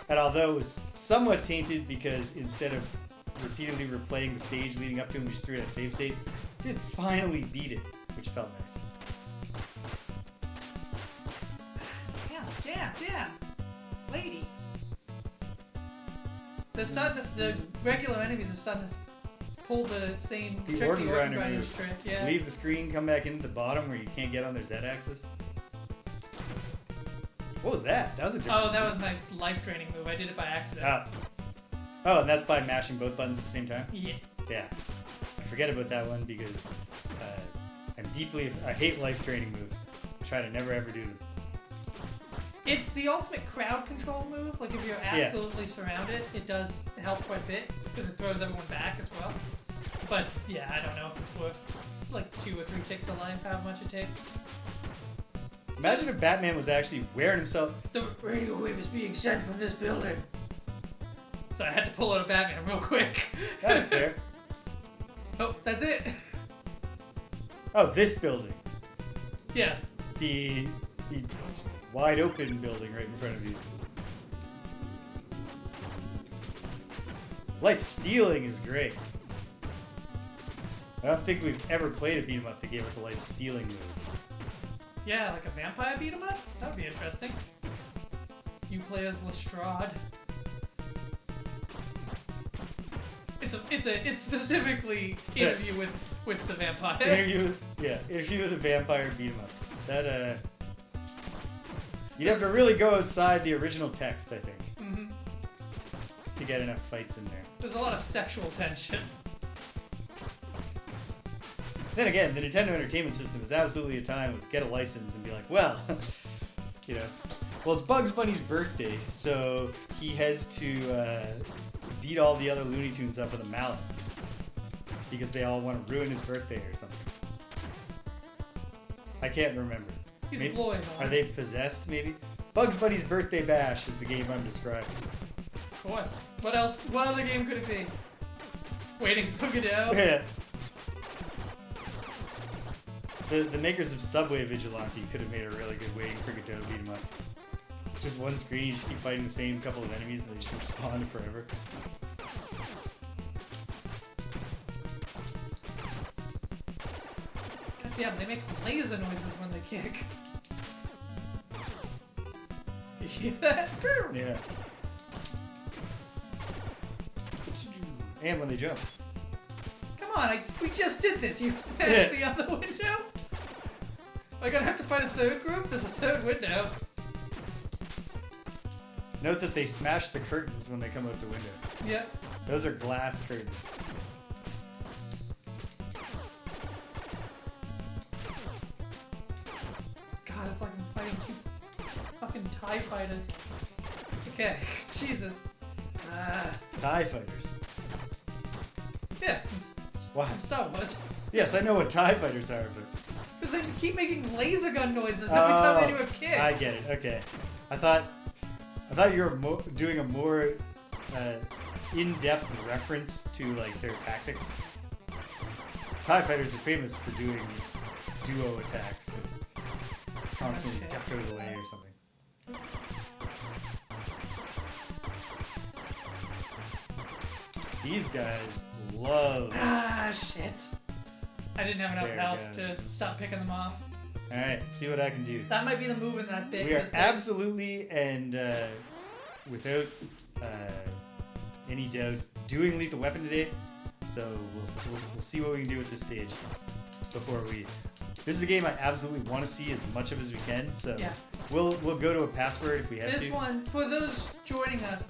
And although it was somewhat tainted because instead of repeatedly replaying the stage leading up to him, we just threw it at a save state, did finally beat it, which felt nice. Damn. Lady. The regular enemies are starting to pull the same trick, the organ grinder's trick. Yeah. Leave the screen, come back into the bottom where you can't get on their Z-axis. What was that? That was a different... Oh, that was my life training move. I did it by accident. Oh, and that's by mashing both buttons at the same time? Yeah. Yeah. I forget about that one because I hate life training moves. I try to never ever do them. It's the ultimate crowd control move. Like if you're absolutely surrounded, it does help quite a bit because it throws everyone back as well. But yeah, I don't know if it's worth like 2 or 3 ticks of life, how much it takes. Imagine if Batman was actually wearing himself... The radio wave is being sent from this building. So I had to pull out a Batman real quick. That's fair. Oh, that's it. Oh, this building. Yeah. The wide open building right in front of you. Life stealing is great. I don't think we've ever played a beat 'em up that gave us a life stealing move. Yeah, like a vampire beat 'em up? That would be interesting. You play as Lestrade. It's specifically interview with the vampire. Interview with a vampire beat 'em up. That you'd have to really go outside the original text, I think, to get enough fights in there. There's a lot of sexual tension. Then again, the Nintendo Entertainment System is absolutely a time to get a license and be like, well, well, it's Bugs Bunny's birthday, so he has to beat all the other Looney Tunes up with a mallet because they all want to ruin his birthday or something. I can't remember. He's a boy, man. Are they possessed, maybe? Bugs Bunny's Birthday Bash is the game I'm describing. Of course. What else? What other game could it be? Waiting for Godot? Yeah. The makers of Subway Vigilante could have made a really good Waiting for Godot beat 'em up. Just one screen, you just keep fighting the same couple of enemies and they just respawn forever. God damn, they make laser noises when they kick. Do you hear that? Yeah. And when they jump. Come on, we just did this. You smashed the other window? Am I gonna have to find a third group? There's a third window. Note that they smash the curtains when they come out the window. Yep. Those are glass curtains. God, it's like I'm fighting 2 fucking TIE fighters. Okay, Jesus. TIE fighters. Yeah, Why? from Star Wars. Yes, I know what TIE fighters are, but... Because they keep making laser gun noises every time they do a kick. I get it. Okay. I thought you were doing a more in-depth reference to like their tactics. TIE fighters are famous for doing duo attacks that constantly kept out of the way or something. These guys love... Ah, shit. I didn't have enough There health goes. to stop picking them off. Alright, see what I can do. That might be the move in that bit. We are 'cause they- absolutely and without any doubt doing lethal weapon today. So we'll see what we can do at this stage before we. This is a game I absolutely want to see as much of as we can. So Yeah. we'll go to a password if we have This to. one, for those joining us,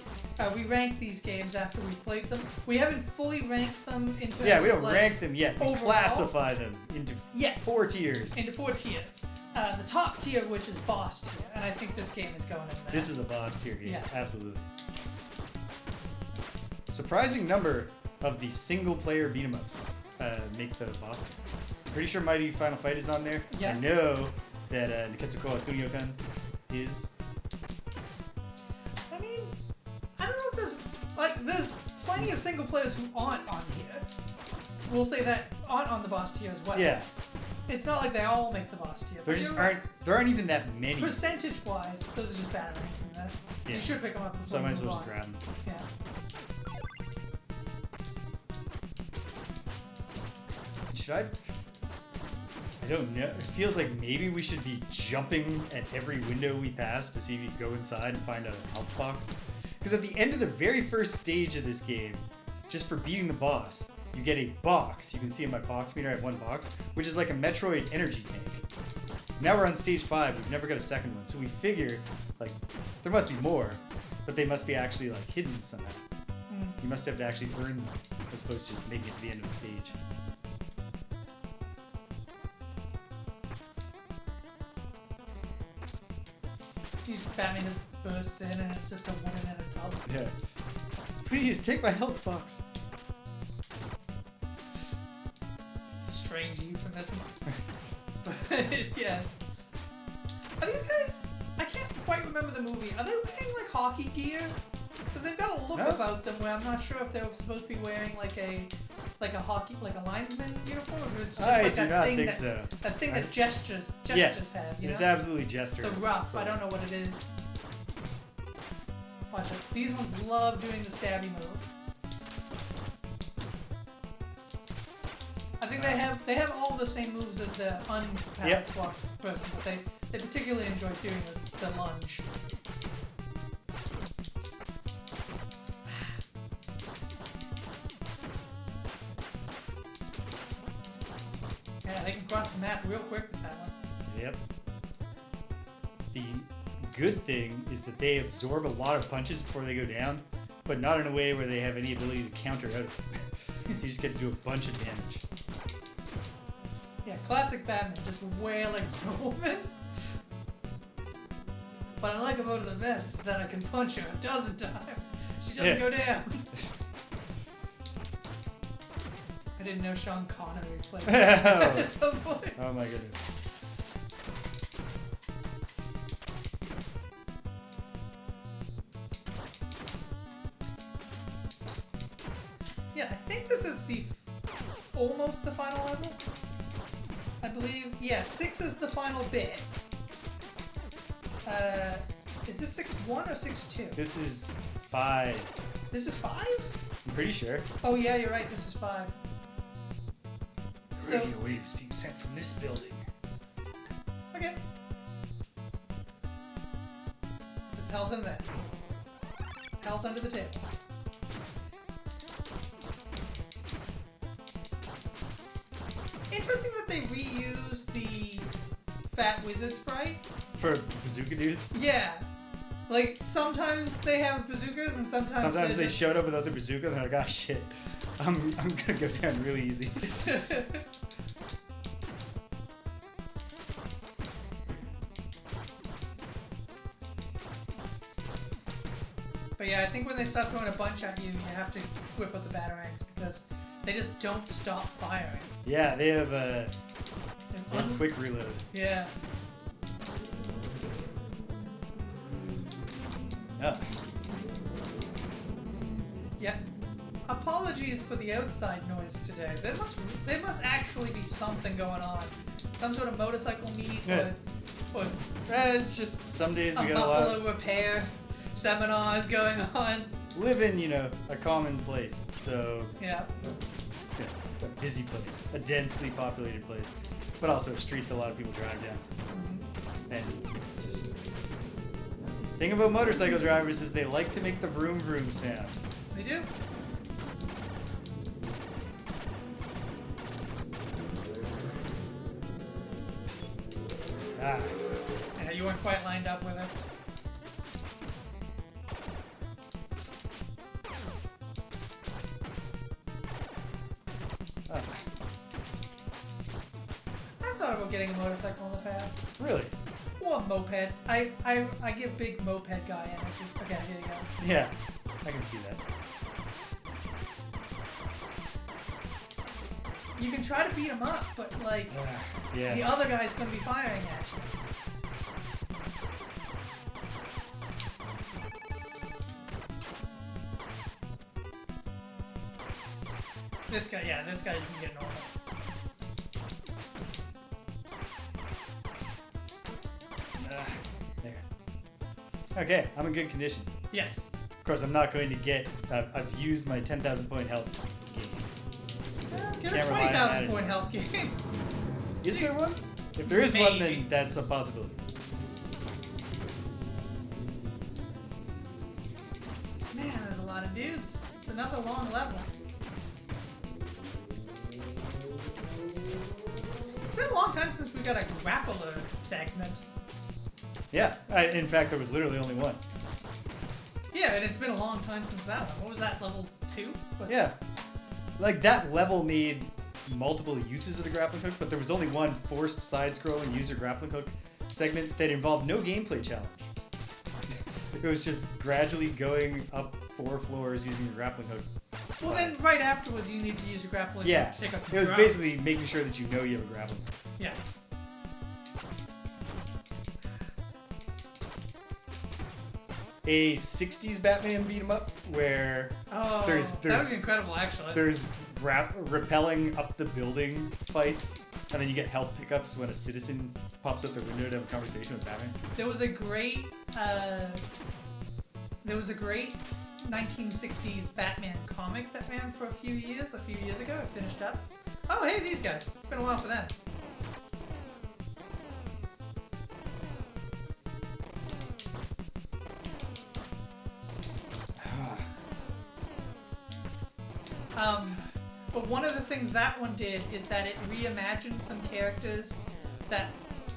we rank these games after we played them. We haven't fully ranked them into. Yeah, we don't like, rank them yet. We overall? classify them into Yeah. 4 tiers. Into 4 tiers. The top tier, which is boss tier, and I think this game is going in there. This is a boss tier game. Yeah. Absolutely. Surprising number of the single player beat 'em ups make the boss tier. Pretty sure Mighty Final Fight is on there. Yeah. I know that Niketsuko Kunio-kan is. I mean, I don't know if there's plenty of single players who aren't on here. We'll say that aren't on the boss tier as well. Yeah. It's not like they all make the boss tier. There just aren't even that many. Percentage-wise, those are just bad ranks in that. Yeah. You should pick them up. Before So I might as you well move just on. grab them. Yeah. Should I? I don't know. It feels like maybe we should be jumping at every window we pass to see if you can go inside and find a health box. Because at the end of the very first stage of this game, just for beating the boss, you get a box. You can see in my box meter I have 1 box, which is like a Metroid energy tank. Now we're on stage 5. We've never got a second one, so we figure like there must be more, but they must be actually like hidden somehow. You must have to actually earn them as opposed to just making it to the end of the stage. Batman just bursts in and it's just a woman in a tub. Yeah. Please take my health box. Strange euphemism. But yes. Are these guys? I can't quite remember the movie. Are they wearing like hockey gear? Because they've got a look No. about them where I'm not sure if they're supposed to be wearing like a hockey, like a linesman uniform, or it's just I like do that not thing think that so. that thing I- that gestures Yes, have. You it's know? absolutely gesture. The rough. I don't know what it is. Watch it. These ones love doing the stabby move. I think they have all the same moves as the unpacked Yep. person, but they particularly enjoy doing the lunge. Yeah, they can cross the map real quick with that one. Yep. The good thing is that they absorb a lot of punches before they go down, but not in a way where they have any ability to counter out of it. So you just get to do a bunch of damage. Yeah, classic Batman, just wailing a woman. What I like about her the best is that I can punch her a dozen times. She doesn't Yeah. go down. I didn't know Sean Connery played that at some point. Oh my goodness. Yeah, I think this is almost the final level. I believe, yeah, 6 is the final bit. Is this 6-1 or 6-2? This is 5. This is 5? I'm pretty sure. Oh yeah, you're right, this is 5. The radio wave is being sent from this building. Okay. There's health in there. Health under the table. Interesting that they reuse the fat wizard sprite. For bazooka dudes. Yeah. Like, sometimes they have bazookas and sometimes They just... showed up without the bazooka and they're like, ah shit. I'm gonna go down really easy. But yeah, I think when they start throwing a bunch at you, you have to whip out the batarangs because They just don't stop firing. Yeah, they have And one quick reload. Yeah. Oh. Yeah. Apologies for the outside noise today. There must actually be something going on. Some sort of motorcycle meet Yeah. or It's just some days a we got a lot. buffalo repair seminars going on. Live in, a common place. So, Yeah. a busy place, a densely populated place, but also a street that a lot of people drive down. And just thing about motorcycle drivers is they like to make the vroom vroom sound. They do. Ah, Yeah, you weren't quite lined up with it. ah, I've thought about getting a motorcycle in the past. really? Or a moped. I give big moped guy energy. Okay, here you go. Yeah, I can see that. You can try to beat him up, but like the Yeah. other guy's gonna be firing at you. This guy you can get normal. There. Okay, I'm in good condition. Yes. Of course, I'm not going to get. I've used my 10,000 point health game. Get a Can't rely on 20,000 that point health game. Is there one? If there is one, Maybe. then that's a possibility. Man, there's a lot of dudes. It's another long level. It's been a long time since we got a grappler segment. Yeah. In fact, there was literally only one. Yeah, and it's been a long time since that one. What was that, level 2? What- Yeah. Like, that level made multiple uses of the grappling hook, but there was only one forced side-scrolling user grappling hook segment that involved no gameplay challenge. It was just gradually going up 4 floors using your grappling hook. Well, then right afterwards, you need to use your grappling Yeah. hook to pick up It the was drum. basically making sure that you know you have a grappling hook. Yeah. A 60s Batman beat 'em up where Oh, There's- that was incredible, actually. there's rappelling up the building fights, and then you get health pickups when a citizen pops up their window to have a conversation with Batman. There was a great 1960s Batman comic that ran for a few years ago. It finished up. Oh, hey, these guys. It's been a while for them. But one of the things that one did is that it reimagined some characters that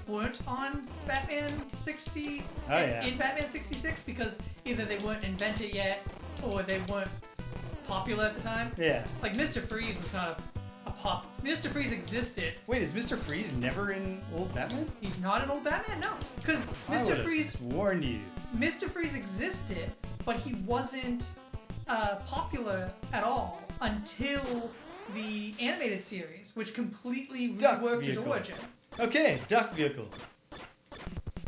weren't on Batman 60 Oh, yeah. in Batman 66 because either they weren't invented yet or they weren't popular at the time. Yeah. Like Mr. Freeze was not a pop. Mr. Freeze existed. Wait, is Mr. Freeze never in old Batman? He's not an old Batman, no, because I Mr. would have Freeze sworn you. Mr. Freeze existed, but he wasn't popular at all until the animated series, which completely Duck reworked his vehicle. origin. Okay, Duck Vehicle.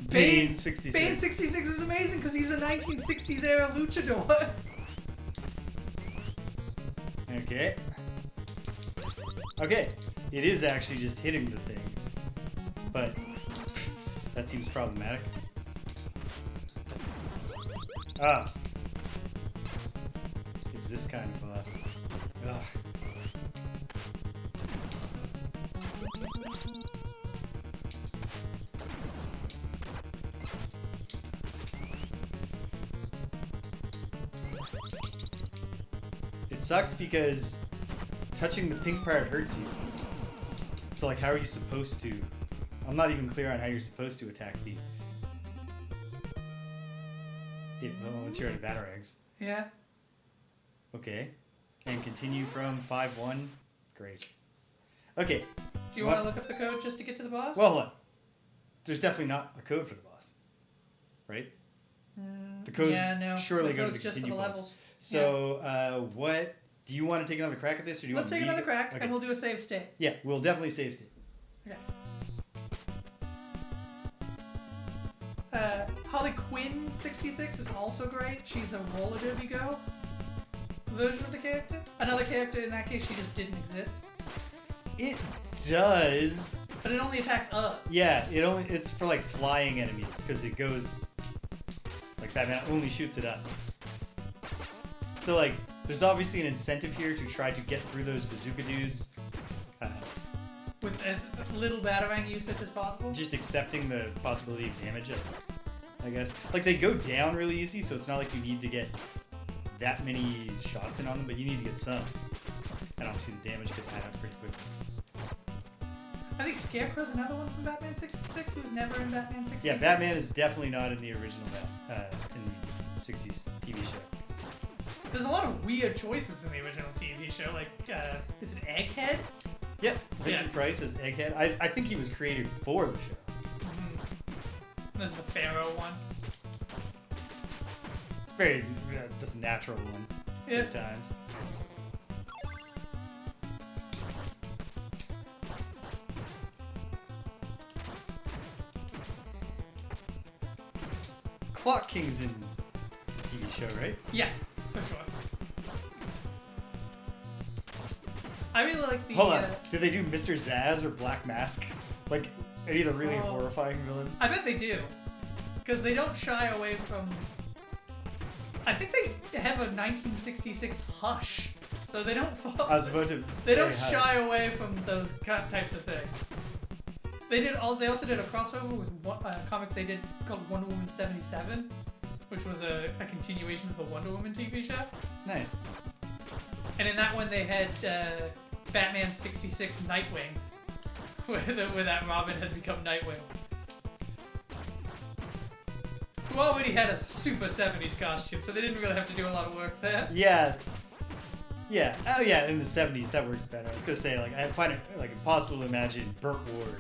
Bane 66. Bane 66 is amazing because he's a 1960s era luchador. Okay. Okay, it is actually just hitting the thing, but that seems problematic. Ah. It's this kind of boss. Ugh. It sucks because touching the pink part hurts you. So like, how are you supposed to? I'm not even clear on how you're supposed to attack the... well, once you're out of batarangs. Yeah. Okay. And continue from 5-1. Great. Okay. Do you want to look up the code just to get to the boss? Well, hold on. There's definitely not a code for the boss. Right? The code's yeah, no. surely the going to code's the just for continue the points. levels. So, what Do you want to take another crack at this, or do you Let's want take me another to go? crack, Okay. and we'll do a save state. Yeah, we'll definitely save state. Okay. Harley Quinn 66 is also great. She's a roller derby girl version of the character. Another character in that case, she just didn't exist. It does. But it only attacks up. Yeah, it's for like flying enemies because it goes like Batman only shoots it up. So like, there's obviously an incentive here to try to get through those bazooka dudes. With as little batarang usage as possible. Just accepting the possibility of damage, I guess. Like, they go down really easy, so it's not like you need to get that many shots in on them, but you need to get some. And obviously the damage can add up pretty quickly. I think Scarecrow's another one from Batman 66 who's never in Batman 66. Yeah, Batman is definitely not in the original in the 60s TV show. There's a lot of weird choices in the original TV show, like, is it Egghead? Yep, Vincent Price as Egghead. I think he was created for the show. There's the Pharaoh one. Very, this natural one. Yeah. At times. Clock King's in the TV show, right? Yeah, for sure. I really like the... Hold on. Do they do Mr. Zaz or Black Mask? Like, any of the really horrifying villains? I bet they do. Because they don't shy away from... I think they have a 1966 hush. So they don't... I was about to They say don't hi. shy away from those types of things. They also did a crossover with a comic they did called Wonder Woman 77, which was a continuation of the Wonder Woman TV show. Nice. And in that one they had Batman 66 Nightwing, where that Robin has become Nightwing. Who already had a super 70s costume, so they didn't really have to do a lot of work there. Yeah. Yeah. Oh, yeah, in the 70s, that works better. I was going to say, like, I find it, like, impossible to imagine Burt Ward.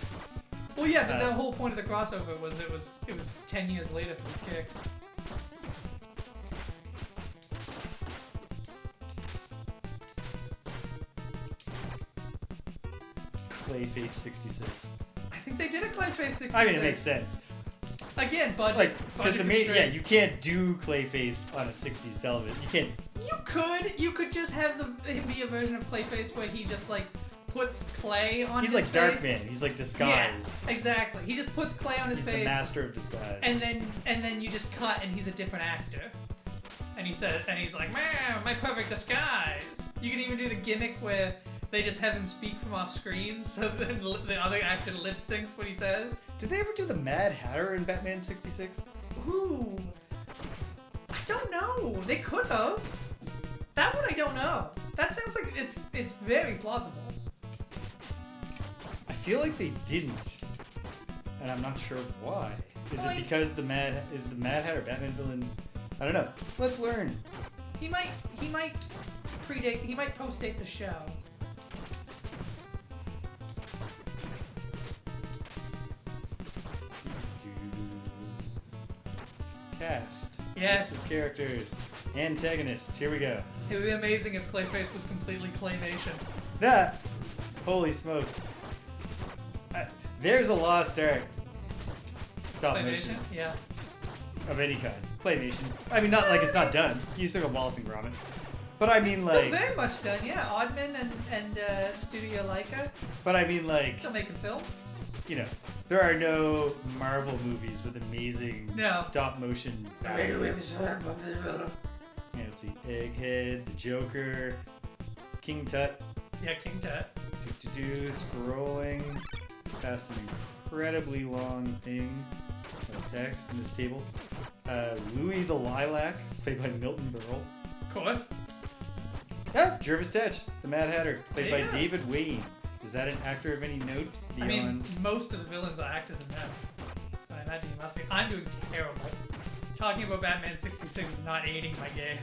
Well, yeah, but the whole point of the crossover was it was 10 years later for this character. Clayface 66. I think they did a Clayface 66. I mean, it makes sense. Again, budget. Like, because budget the main, yeah, constraints. you can't do Clayface on a 60s television. You can't. You could just have him be a version of Clayface where he just like puts clay on He's his like face. Darkman. He's like disguised. Yeah, exactly. He just puts clay on his He's face. the master of disguise. And then you just cut and he's a different actor. And he's like, man, my perfect disguise. You can even do the gimmick where they just have him speak from off screen, so then the other actor lip syncs what he says. Did they ever do the Mad Hatter in Batman 66? Ooh, I don't know. They could have. That one I don't know. That sounds like it's very plausible. I feel like they didn't, and I'm not sure why. Is Like- it because the Mad Hatter Batman villain? I don't know. Let's learn. He might predate. He might postdate the show. Cast. Yes. List of characters. Antagonists. Here we go. It would be amazing if Clayface was completely claymation. That. Holy smokes. There's a lost art. Stop motion Claymation? Yeah. of any kind. Claymation. I mean, not like it's not done. You still got Wallace and Gromit. But I mean, It's like. still very much done, yeah. Oddman and Studio Leica But I mean, like. still making films. You know, there are no Marvel movies with amazing No. stop motion battles. Yeah, let's see. Egghead, the Joker, King Tut. Yeah, King Tut. Scrolling past an incredibly long thing of text in this table. Louis the Lilac, played by Milton Berle. Of course. Yeah, Jervis Tetch, the Mad Hatter, played by Yeah. David Wayne. Is that an actor of any note I beyond? mean, most of the villains are actors in that. So I imagine he must be. I'm doing terrible. Talking about Batman 66 is not aiding my game.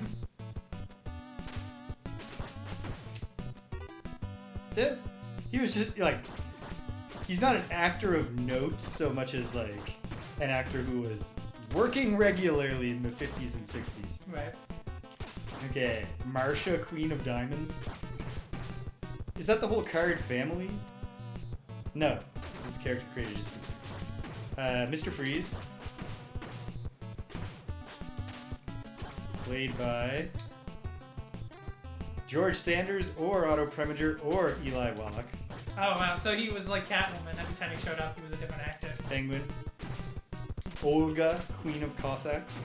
Yeah. He was just like, he's not an actor of note so much as like an actor who was working regularly in the 50s and 60s. Right. Okay, Marsha, Queen of Diamonds. Is that the whole card family? No, this is the character creator just Mr. Freeze. Played by George Sanders or Otto Preminger or Eli Wallach. Oh wow, so he was like Catwoman. Every time he showed up, he was a different actor. Penguin. Olga, Queen of Cossacks.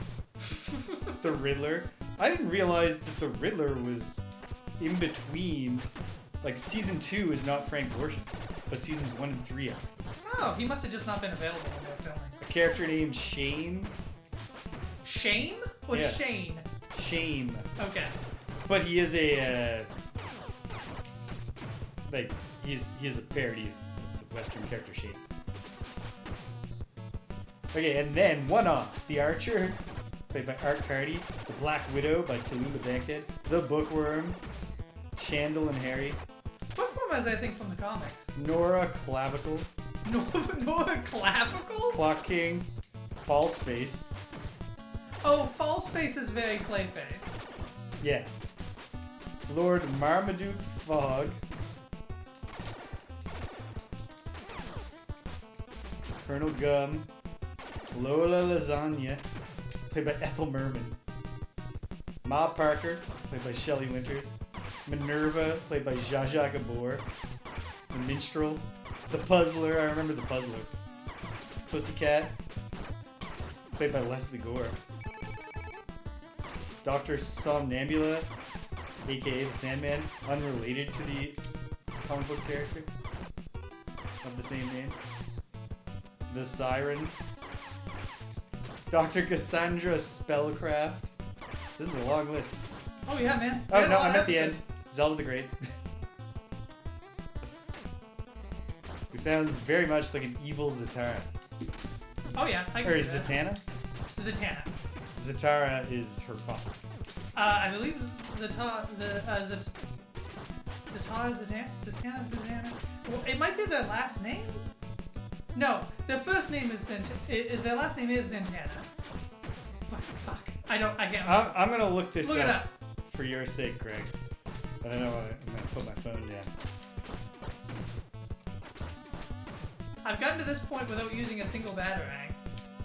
The Riddler. I didn't realize that the Riddler was in between. Like, season 2 is not Frank Gorshin, but seasons 1 and 3 are. Oh, he must have just not been available when they were filming. A character named Shane. Shame or Yeah. Shane? Shane. Okay. But he is a he is a parody of the Western character Shane. Okay, and then one-offs. The Archer, played by Art Carty. The Black Widow by Tallulah Bankhead. The Bookworm, Chandel and Harry. Bookworm is, I think, from the comics. Nora Clavicle. Nora Clavicle? Clock King. False Face. Oh, False Face is very Clayface. Yeah. Lord Marmaduke Fogg. Colonel Gum. Lola Lasagna, played by Ethel Merman. Ma Parker, played by Shelley Winters. Minerva, played by Zsa Zsa Gabor. The Minstrel. The Puzzler, I remember the Puzzler. Pussycat, played by Leslie Gore. Dr. Somnambula, aka the Sandman, unrelated to the comic book character of the same name. The Siren. Dr. Cassandra Spellcraft. This is a long list. Oh yeah, man. Oh Yeah, no, a lot I'm of at the end. episodes. Zelda the Great. Who sounds very much like an evil Zatara. Oh yeah, I can Or see that. Zatanna? Zatanna. Zatara is her father. I believe Zatanna, Zatanna. Well, it might be their last name. No, their first name is their last name is Zatanna. Fuck. I can't. I'm gonna look this Look it up. for your sake, Greg. I don't know what I'm gonna put my phone down. I've gotten to this point without using a single batarang,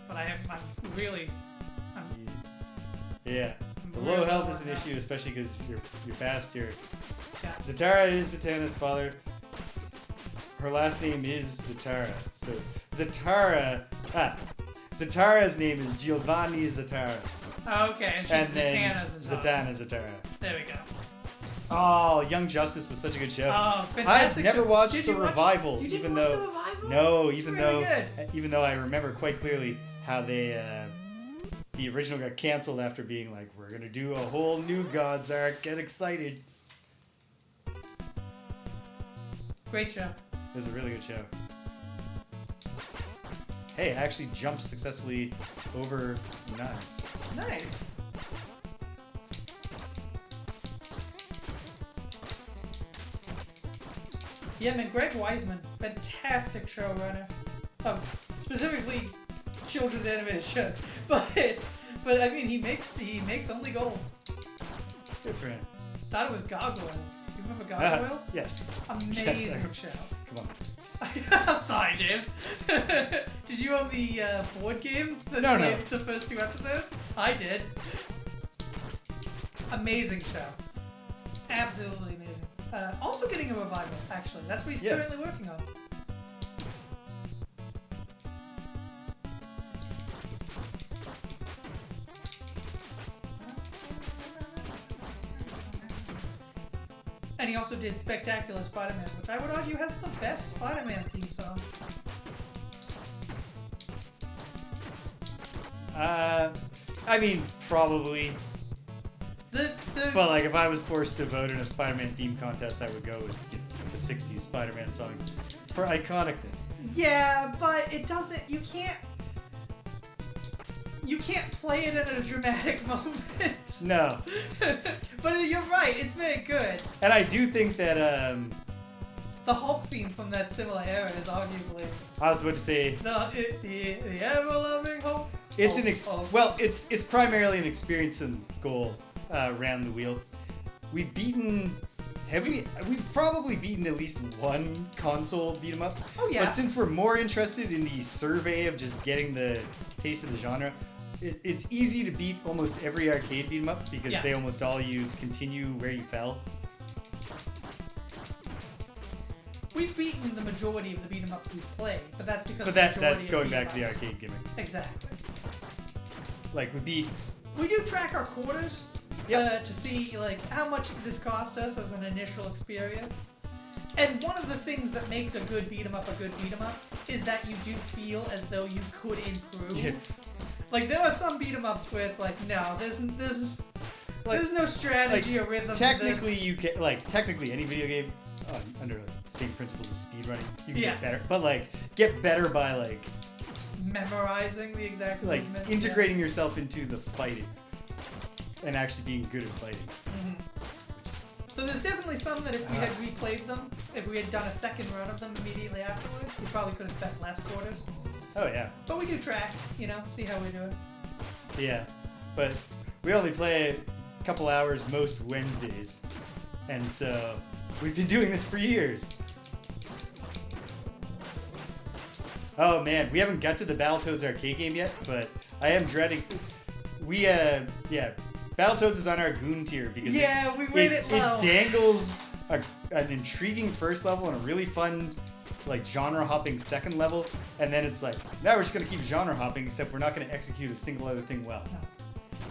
but I'm Yeah. The really low health low is an on issue, especially because you're fast here. yeah. Zatara is Zatanna's father. Her last name is Zatara. So Zatara's name is Giovanni Zatara. Oh, okay, and she's And then Zatanna's Zatara. There we go. Oh, Young Justice was such a good show. Oh, fantastic! I've never show. watched Did the you watch- revival, You didn't even watch though the revival? no, It's even really though good. even though I remember quite clearly how they the original got canceled after being like, we're gonna do a whole new God's arc. Get excited! Great show. It was a really good show. Hey, I actually jumped successfully over knives. Nice. Yeah, man, Greg Weisman, fantastic showrunner of specifically children's animated shows. But I mean, he makes only gold. Good for him. Started with Gargoyles. Do you remember Gargoyles? Yes. Amazing Yes, I- show. Come on. I'm sorry, James. Did you own the board game that No. played the first 2 episodes? I did. Amazing show. Absolutely amazing. Also getting a revival, actually. That's what he's Yes. currently working on. And he also did Spectacular Spider-Man, which I would argue has the best Spider-Man theme song. I mean, probably. The But like, if I was forced to vote in a Spider-Man theme contest, I would go with the '60s Spider-Man song for iconicness. yeah, but it doesn't. You can't play it at a dramatic moment. No, But you're right. It's very good. and I do think that The Hulk theme from that similar era is arguably I was about to say the ever-loving Hulk. it's Hulk, Hulk. well, it's primarily an experience and goal. around the wheel. We've beaten. We've probably beaten at least one console beat 'em up. Oh yeah. But since we're more interested in the survey of just getting the taste of the genre, it's easy to beat almost every arcade beat 'em up because they almost all use continue where you fell. We've beaten the majority of the beat 'em ups we've played, but that's because. But the that's majority of going beat 'em back to the ups. arcade gimmick. Exactly. Like we beat. We do track our quarters Yep. to see like how much did this cost us as an initial experience. And one of the things that makes a good beat 'em up a good beat 'em up is that you do feel as though you could improve. Yeah. Like there are some beat 'em ups where it's like, no, there's no strategy or rhythm. Technically, to this. you can technically any video game under the same principles as speedrunning, you can Yeah. get better. But get better by memorizing the exact movements, integrating yourself into the fighting and actually being good at fighting. Mm-hmm. So there's definitely some that if we had replayed them, if we had done a second run of them immediately afterwards, we probably could have spent less quarters. Oh yeah. But we do track, see how we do it. Yeah, but we only play a couple hours most Wednesdays, and so we've been doing this for years. Oh man, we haven't got to the Battletoads arcade game yet, but I am dreading. Battletoads is on our goon tier because we rate it low. It dangles an intriguing first level and a really fun genre hopping second level, and then it's now we're just gonna keep genre hopping, except we're not gonna execute a single other thing well. No.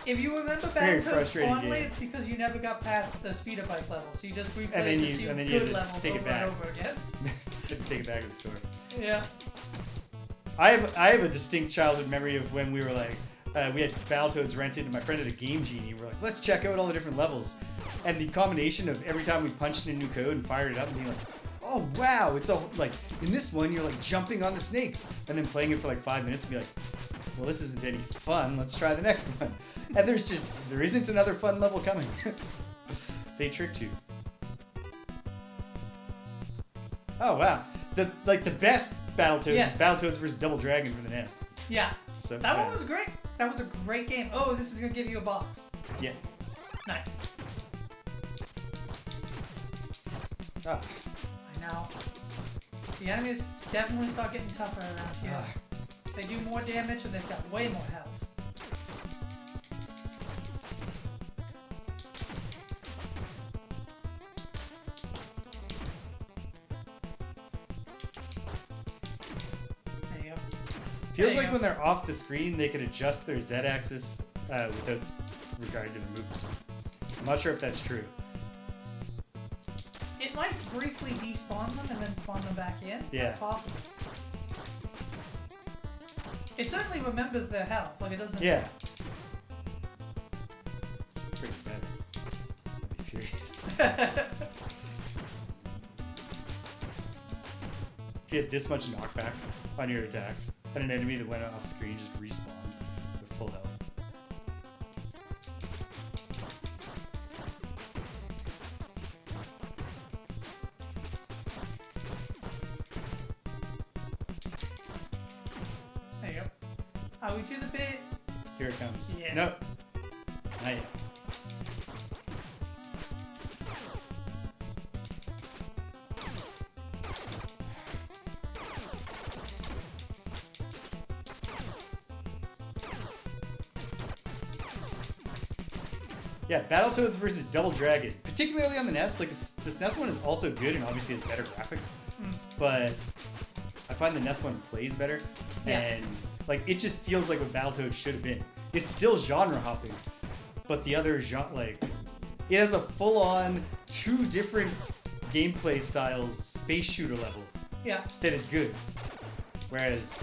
If you remember Very Battletoads frustrating fondly, game. it's because you never got past the speeder bike level, so you just replayed then the you- two and then you good had to levels take it over back. and over again. Have to take it back to the store. Yeah. I have a distinct childhood memory of when we were we had Battletoads rented, and my friend had a Game Genie. We're like, let's check out all the different levels, and the combination of every time we punched in a new code and fired it up and being like, oh wow, it's all in this one you're jumping on the snakes, and then playing it for 5 minutes and be like, well, this isn't any fun. Let's try the next one. And there isn't another fun level coming. They tricked you. Oh wow, the best Battletoads is Battletoads vs. Double Dragon for the NES. Yeah. So That one was great. That was a great game. Oh, this is gonna give you a box. Yeah. Nice. Ah. I know. The enemies definitely start getting tougher around here. They do more damage and they've got way more health. There you go. Feels There you like go. when they're off the screen, they could adjust their Z-axis without regard to the movement. I'm not sure if that's true. It might briefly despawn them and then spawn them back in. Yeah. That's possible. It certainly remembers their health. It doesn't. Yeah. Pretty better. I'd be furious. If you had this much knockback on your attacks, and an enemy that went off screen just respawned with full health. There you go. Are we to the bit? Here it comes. Yeah. Nope. Not yet. Yeah, Battletoads versus Double Dragon, particularly on the NES. This NES one is also good and obviously has better graphics, but I find the NES one plays better, and it just feels like what Battletoads should have been. It's still genre hopping, but the other genre, it has a full-on 2 different gameplay styles space shooter level Yeah. that is good. Whereas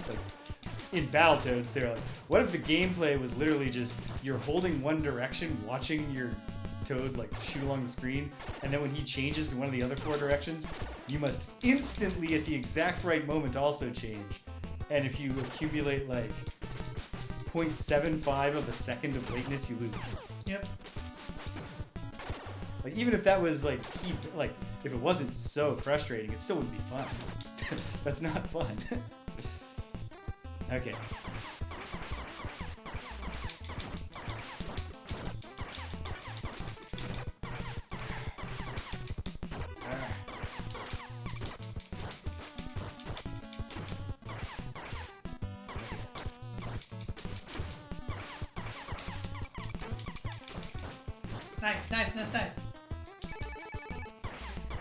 in Battletoads, they're what if the gameplay was literally just you're holding one direction, watching your Toad shoot along the screen, and then when he changes to one of the other 4 directions, you must instantly at the exact right moment also change. And if you accumulate 0.75 of a second of lateness, you lose. Yep. Even if that was if it wasn't so frustrating, it still wouldn't be fun. That's not fun. Okay. Nice.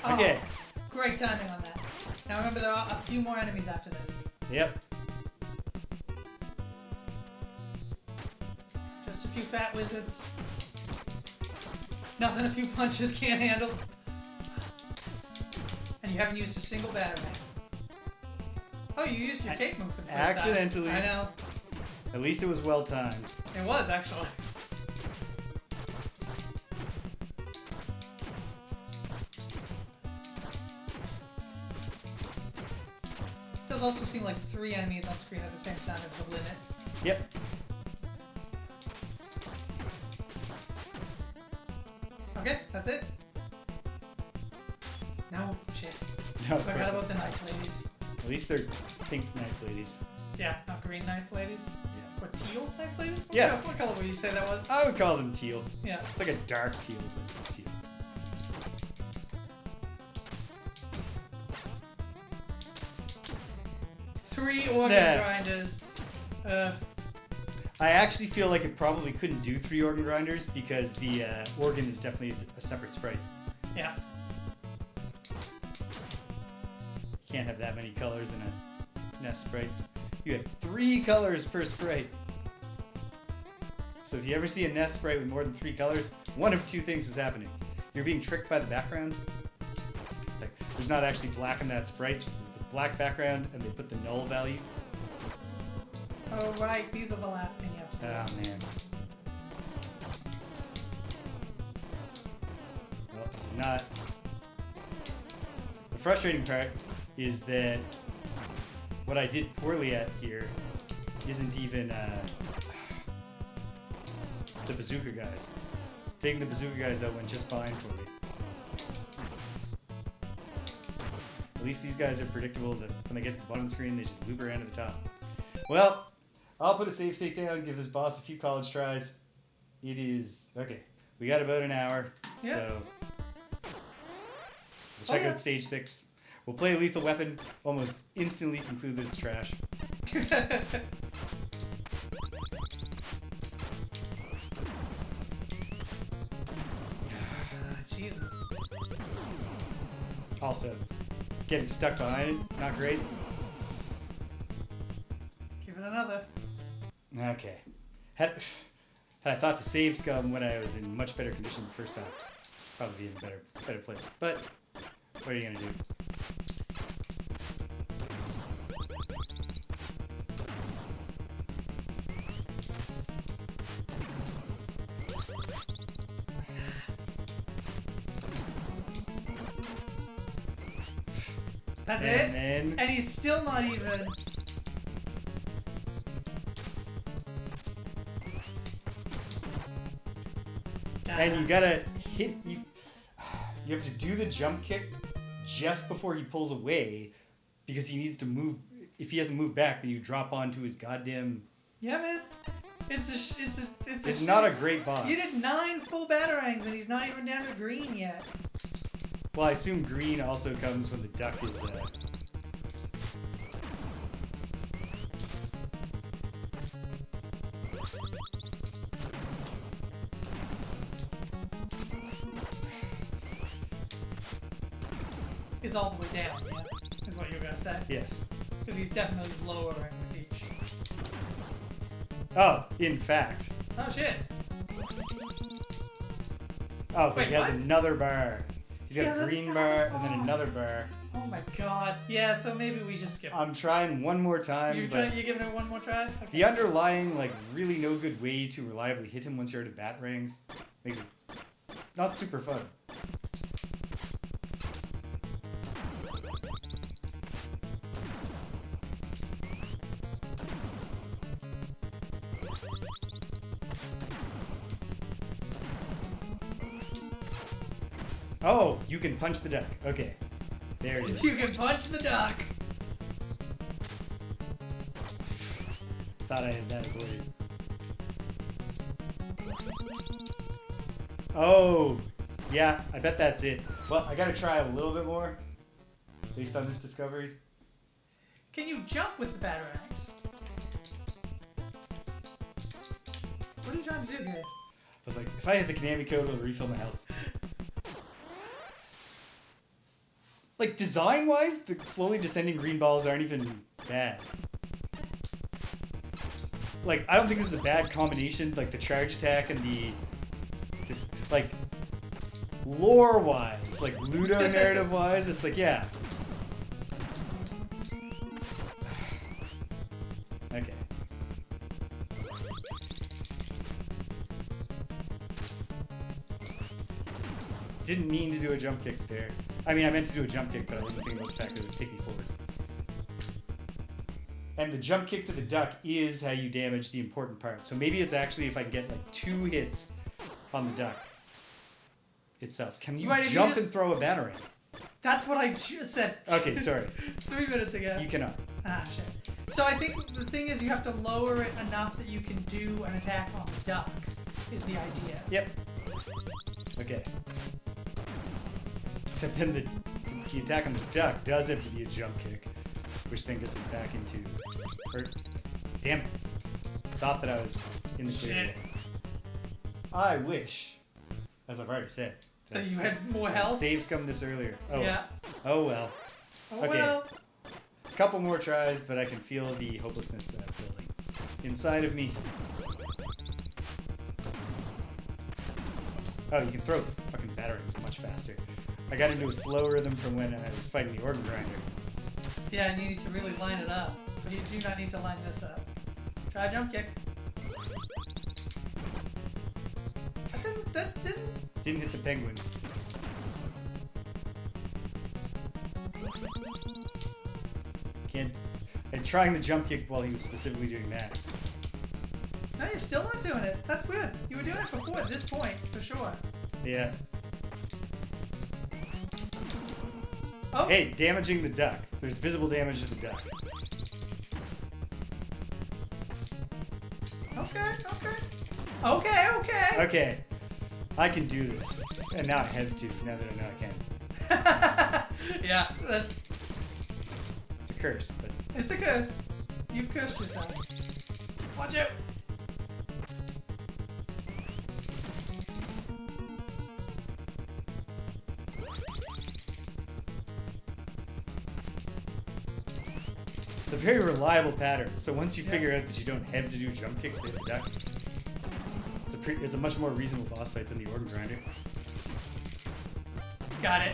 Okay. Great timing on that. Now remember, there are a few more enemies after this. Yep. Just a few fat wizards. Nothing a few punches can't handle. And you haven't used a single batarang. Oh, you used your cape move for the first Accidentally. time. I know. At least it was well timed. It was, actually. It does also seem like 3 enemies on screen at the same time is the limit. Yep. Okay, that's it. No, shit. No, of Forgot course about not. the knife ladies. At least they're pink knife ladies. Yeah, not green knife ladies. Yeah. Or teal knife ladies? Yeah. What color would you say that was? I would call them teal. Yeah. It's like a dark teal, but it's teal. Three organ Yeah. grinders. I actually feel like it probably couldn't do 3 organ grinders because the organ is definitely a separate sprite. Yeah. You can't have that many colors in a nest sprite. You have 3 colors per sprite. So if you ever see a nest sprite with more than 3 colors, one of 2 things is happening. You're being tricked by the background. Like, there's not actually black in that sprite, just it's a black background and they put the null value. Oh, right. These are the last thing you have to do. Oh man. Well, this is not. The frustrating part is that what I did poorly at here isn't even the bazooka guys. Taking the bazooka guys out went just fine for me. At least these guys are predictable that when they get to the bottom of the screen, they just loop around to the top. Well, I'll put a save state down, give this boss a few college tries. It is... Okay, we got about an hour, Yeah. so... We'll check out stage 6. We'll play Lethal Weapon, almost instantly conclude that it's trash. Jesus. Also, getting stuck behind it, not great. Give it another. Okay. Had I thought to save Scum when I was in much better condition the first time, probably be in a better place. But what are you gonna do? That's And it? then And he's still not even... and you gotta hit you. You have to do the jump kick just before he pulls away, because he needs to move. If he hasn't moved back, then you drop onto his goddamn. Yeah, man. It's It's not a great boss. You did 9 full batarangs and he's not even down to green yet. Well, I assume green also comes when the duck is. Is all the way down, yeah? Is what you're gonna say? Yes. Because he's definitely lowering with each. Oh, in fact. Oh shit. Oh, but Wait, he has what? another bar. He's He got has a green another bar and then bar. another bar. Oh my god. Yeah, so maybe we just skip it. I'm trying one more time. You're but giving it one more try? Okay. the underlying, like, really no good way to reliably hit him once you're out of batarangs makes it not super fun. Oh, you can punch the duck. Okay. There it is. You can punch the duck. Thought I had that avoided. Oh, yeah, I bet that's it. Well, I gotta try a little bit more based on this discovery. Can you jump with the batarangs? What are you trying to do here? was like, if I hit the Konami code, it'll refill my health. Like, design-wise, the slowly descending green balls aren't even bad. Like, I don't think this is a bad combination. Like, the charge attack and the... just, like, lore-wise, like, Ludo narrative-wise, it's like, yeah. Okay. Didn't mean to do a jump kick there. I mean, I meant to do a jump kick, but I wasn't thinking about the fact that it would take me forward. And the jump kick to the duck is how you damage the important part. So maybe it's actually if I can get like 2 hits on the duck itself. Can you jump and throw a batarang? That's what I just said. Okay, sorry. 3 minutes ago. You cannot. Ah, shit. So I think the thing is you have to lower it enough that you can do an attack on the duck, is the idea. Yep. Okay. Except then the attack on the duck does have to be a jump kick, which then gets us back into... damn it. Thought that I was in the clear. I wish, as I've already said, that you had more health? Save scum this earlier. Oh, yeah. Oh well. Oh Okay. well. A couple more tries, but I can feel the hopelessness building inside of me. Oh, you can throw fucking batarangs much faster. I got into a slow rhythm from when I was fighting the organ grinder. Yeah, and you need to really line it up. But you do not need to line this up. Try a jump kick. That Didn't hit the penguin. Can't. And trying the jump kick while he was specifically doing that. No, you're still not doing it. That's weird. You were doing it before at this point, for sure. Yeah. Oh. Hey, damaging the duck. There's visible damage to the duck. Okay. Okay. I can do this. And now I have to, now that I know I can. Yeah, that's... It's a curse, but... It's a curse. You've cursed yourself. Watch out! It's a very reliable pattern. So once you figure out that you don't have to do jump kicks to hit the duck, it's a much more reasonable boss fight than the organ grinder. Got it.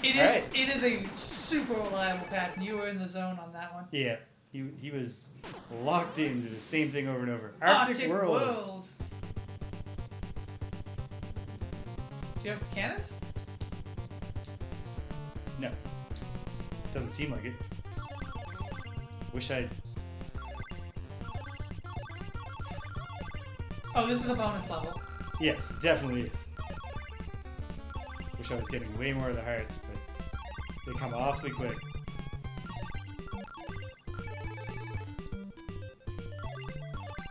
Right. It is a super reliable pattern. You were in the zone on that one. Yeah, he was locked into the same thing over and over. Arctic World. Do you have cannons? No. Doesn't seem like it. Wish I'd... Oh, this is a bonus level. Yes, it definitely is. Wish I was getting way more of the hearts, but they come awfully quick.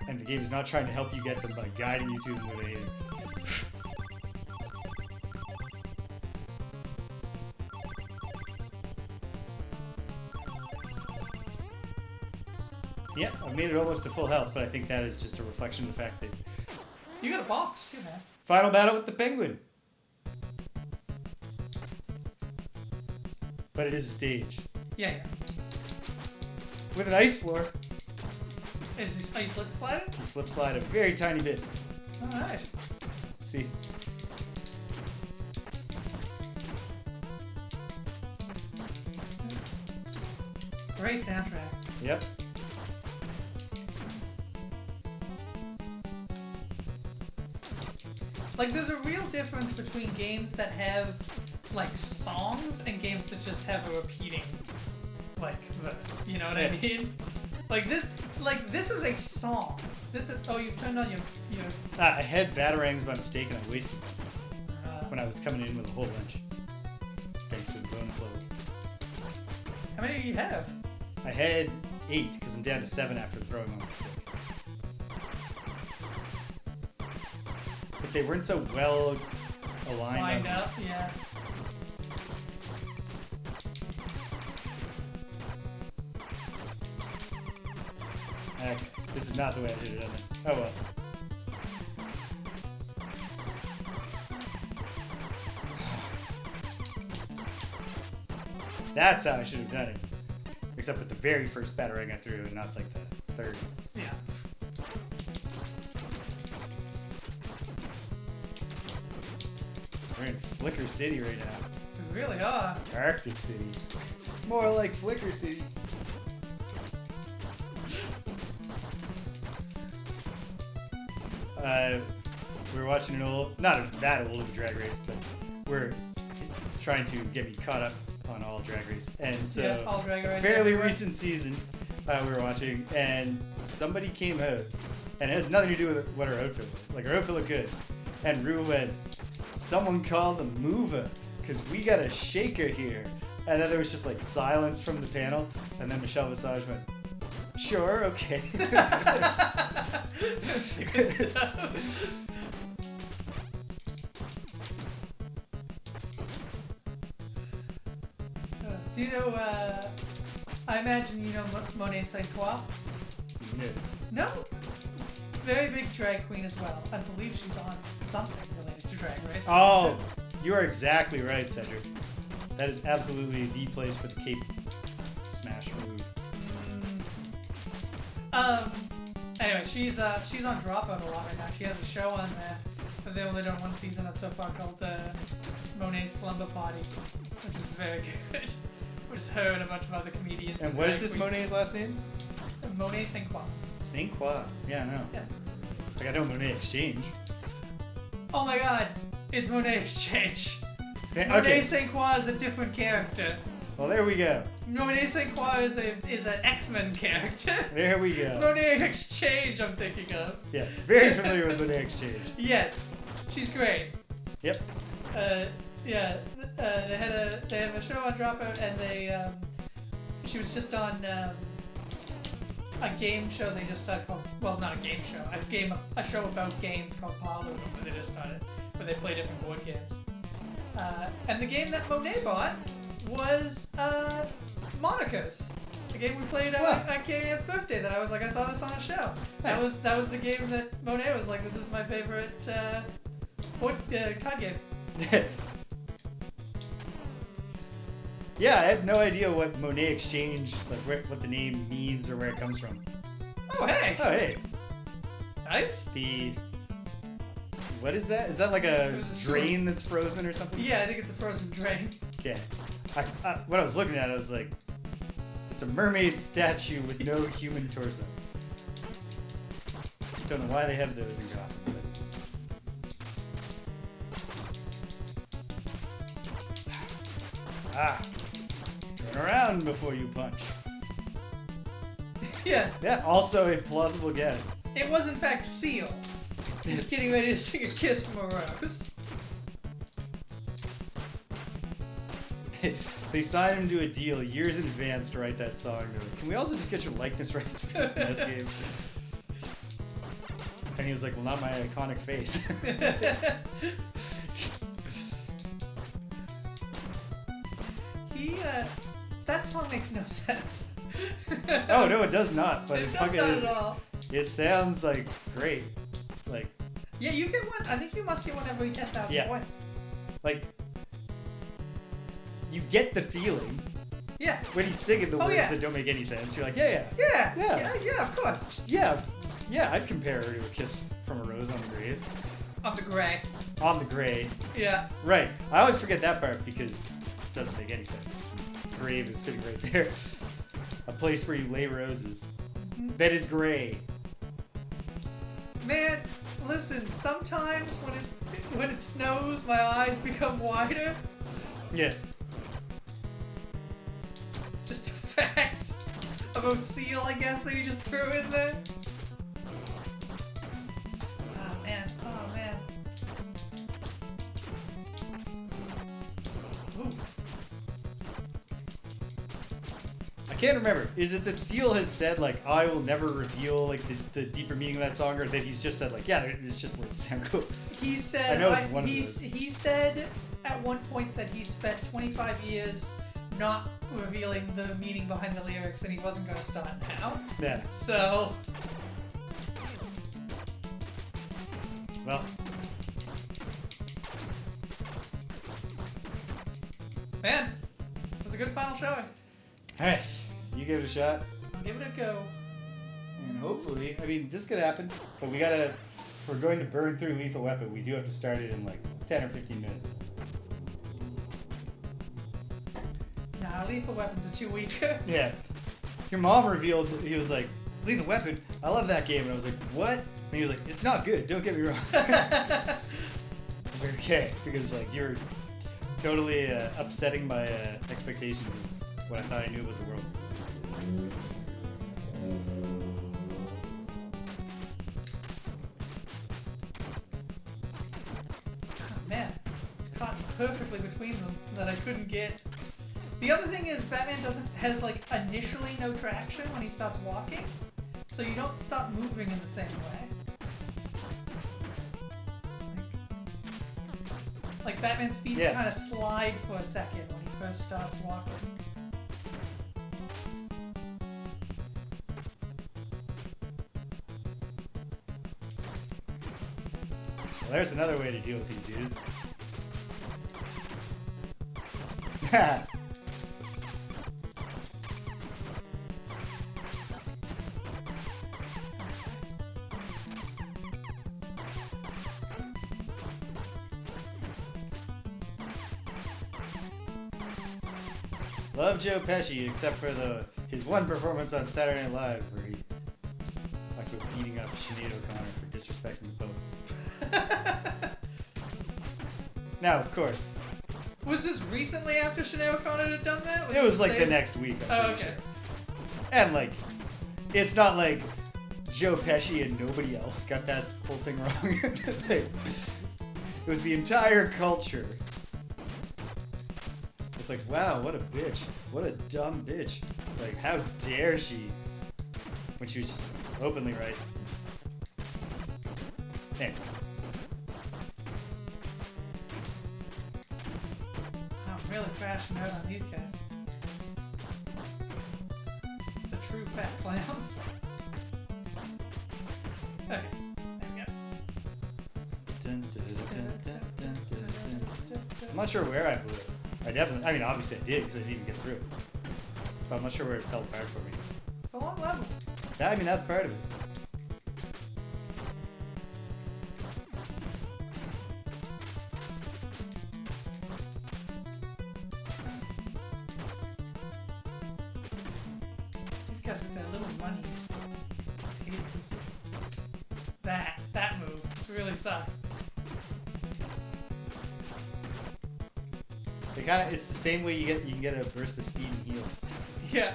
And the game is not trying to help you get them by guiding you to them where they is. Yeah, I've made it almost to full health, but I think that is just a reflection of the fact that... You got a box too, man. Final battle with the penguin! But it is a stage. Yeah. With an ice floor. Are you slip sliding? You slip slide a very tiny bit. Alright. See? Great soundtrack. Yep. Like, there's a real difference between games that have, like, songs and games that just have a repeating, like, verse. You know what I mean? Like, this is a song. This is... Oh, you've turned on your... I had batarangs by mistake and I wasted them when I was coming in with a whole bunch. Thanks to the bonus level. How many do you have? I had 8 because I'm down to 7 after throwing on mistake. But they weren't so well aligned. Lined up, yeah. Okay, this is not the way I should have done this. Oh well. That's how I should have done it. Except with the very first batter I got through and not like the third. Yeah. We're in Flicker City right now. We really are. Arctic City. More like Flicker City. We're watching an old, not that old of a drag race, but we're trying to get me caught up on all drag race. And so, Yeah, all drag race fairly everywhere. recent season we were watching, and somebody came out, and it has nothing to do with what her outfit was. Like, her outfit looked good. And Rue went, someone called the mover, because we got a shaker here. And then there was just like silence from the panel, and then Michelle Visage went, sure, okay. Good stuff. Do you know, I imagine you know Monet St. Croix? No. No? Very big drag queen as well. I believe she's on something related to Drag Race. Oh, you are exactly right, Cedric. That is absolutely the place for the cape smash move. Anyway, she's on Dropout a lot right now. She has a show on there that they only done one season of so far called Monet's Slumber Party, which is very good. Which is her and a bunch of other comedians. And what is drag this queens. Monet's last name? Monet St. Croix. Saint Croix. Yeah, I know. Yeah. Like, I know Monet Exchange. Oh my god, it's Monet Exchange. Okay. Monet St. Croix is a different character. Well, there we go. Monet St. Croix is an X-Men character. There we It's go. Monet Exchange I'm thinking of. Yes, very familiar with Monet Exchange. Yes, she's great. Yep. Yeah, they have a show on Dropout, and she was just on a game show they just started called, well, not a game show, a show about games called Parlor that they just started, where they play different board games. And the game that Monet bought was Monaco's. The game we played at Carrie-Ann's birthday that I was like, I saw this on a show. Nice. That was the game that Monet was like, this is my favorite card game. Yeah, I have no idea what Monet Exchange, like what the name means or where it comes from. Oh, hey! Oh, hey. Nice? What is that? Is that like a It was a drain that's frozen or something? Yeah, I think it's a frozen drain. Okay. What I was looking at, I was like, it's a mermaid statue with no human torso. Don't know why they have those in common, but... Turn around before you punch. Yeah, Yeah, also a plausible guess. it was in fact Seal. He was getting ready to sing a kiss from a rose. They signed him to a deal years in advance to write that song. They're like, can we also just get your likeness rights for this NES game? And he was like, well, not my iconic face. That song makes no sense. Oh, no, it does not. But It it does fucking, not at all. it sounds like great. Like, Yeah, you get one. I think you must get one every 10,000 Yeah. points. like, you get the feeling Yeah. when he's singing the Oh, words yeah. that don't make any sense. You're like, yeah, Yeah. Yeah. Yeah, of course. yeah. Yeah, I'd compare her to a kiss from a rose on the grave. On the gray. On the grave. Yeah. Right. I always forget that part because it doesn't make any sense. The grave is sitting right there. A place where you lay roses. That is gray. Man, listen, sometimes when it snows, my eyes become wider. Yeah. Just a fact about Seal, I guess, that he just threw in there. Oh, man. Oh, man. Oof. I can't remember. Is it that Seal has said, like, I will never reveal, like, the deeper meaning of that song, or that he's just said, like, yeah, it's just words sound cool? He said, I know it's one of those. he said at one point that he spent 25 years not revealing the meaning behind the lyrics, and he wasn't going to start now. Yeah. So, Well, man, it was a good final showing. Alright, you give it a shot. I'll give it a go. And hopefully, I mean, this could happen, but we gotta, if we're going to burn through Lethal Weapon, we do have to start it in like 10 or 15 minutes. Nah, Lethal Weapons are too weak. Yeah. Your mom revealed, he was like, Lethal Weapon, I love that game. And I was like, what? And he was like, it's not good, don't get me wrong. I was like, okay, because like you're totally upsetting my expectations of what I thought I knew about the world. Man, it's caught perfectly between them that I couldn't get. The other thing is Batman has like initially no traction when he starts walking, so you don't stop moving in the same way. Like Batman's feet kind of slide for a second when he first starts walking. Well, there's another way to deal with these dudes. Love Joe Pesci, except for his one performance on Saturday Night Live where he talked about beating up Sinead O'Connor for disrespecting the Pope. Now, of course. Was this recently after Sinead O'Connor had done that? It was like the next week, I'm pretty sure. And like, it's not like Joe Pesci and nobody else got that whole thing wrong. It was the entire culture. It's like, wow, what a bitch. What a dumb bitch. Like, how dare she? When she was just openly right. Anyway. I'm really crashing out on these guys. The true fat clowns. Okay, there we go. Dun, dun, dun, dun, dun, dun, dun. I'm not sure where I blew it. I mean, obviously I did because I didn't even get through it. But I'm not sure where it fell apart for me. It's a long level. Yeah, I mean, that's part of it. These guys with their little bunnies. That move really sucks. It's the same way you can get a burst of speed and heals. Yeah.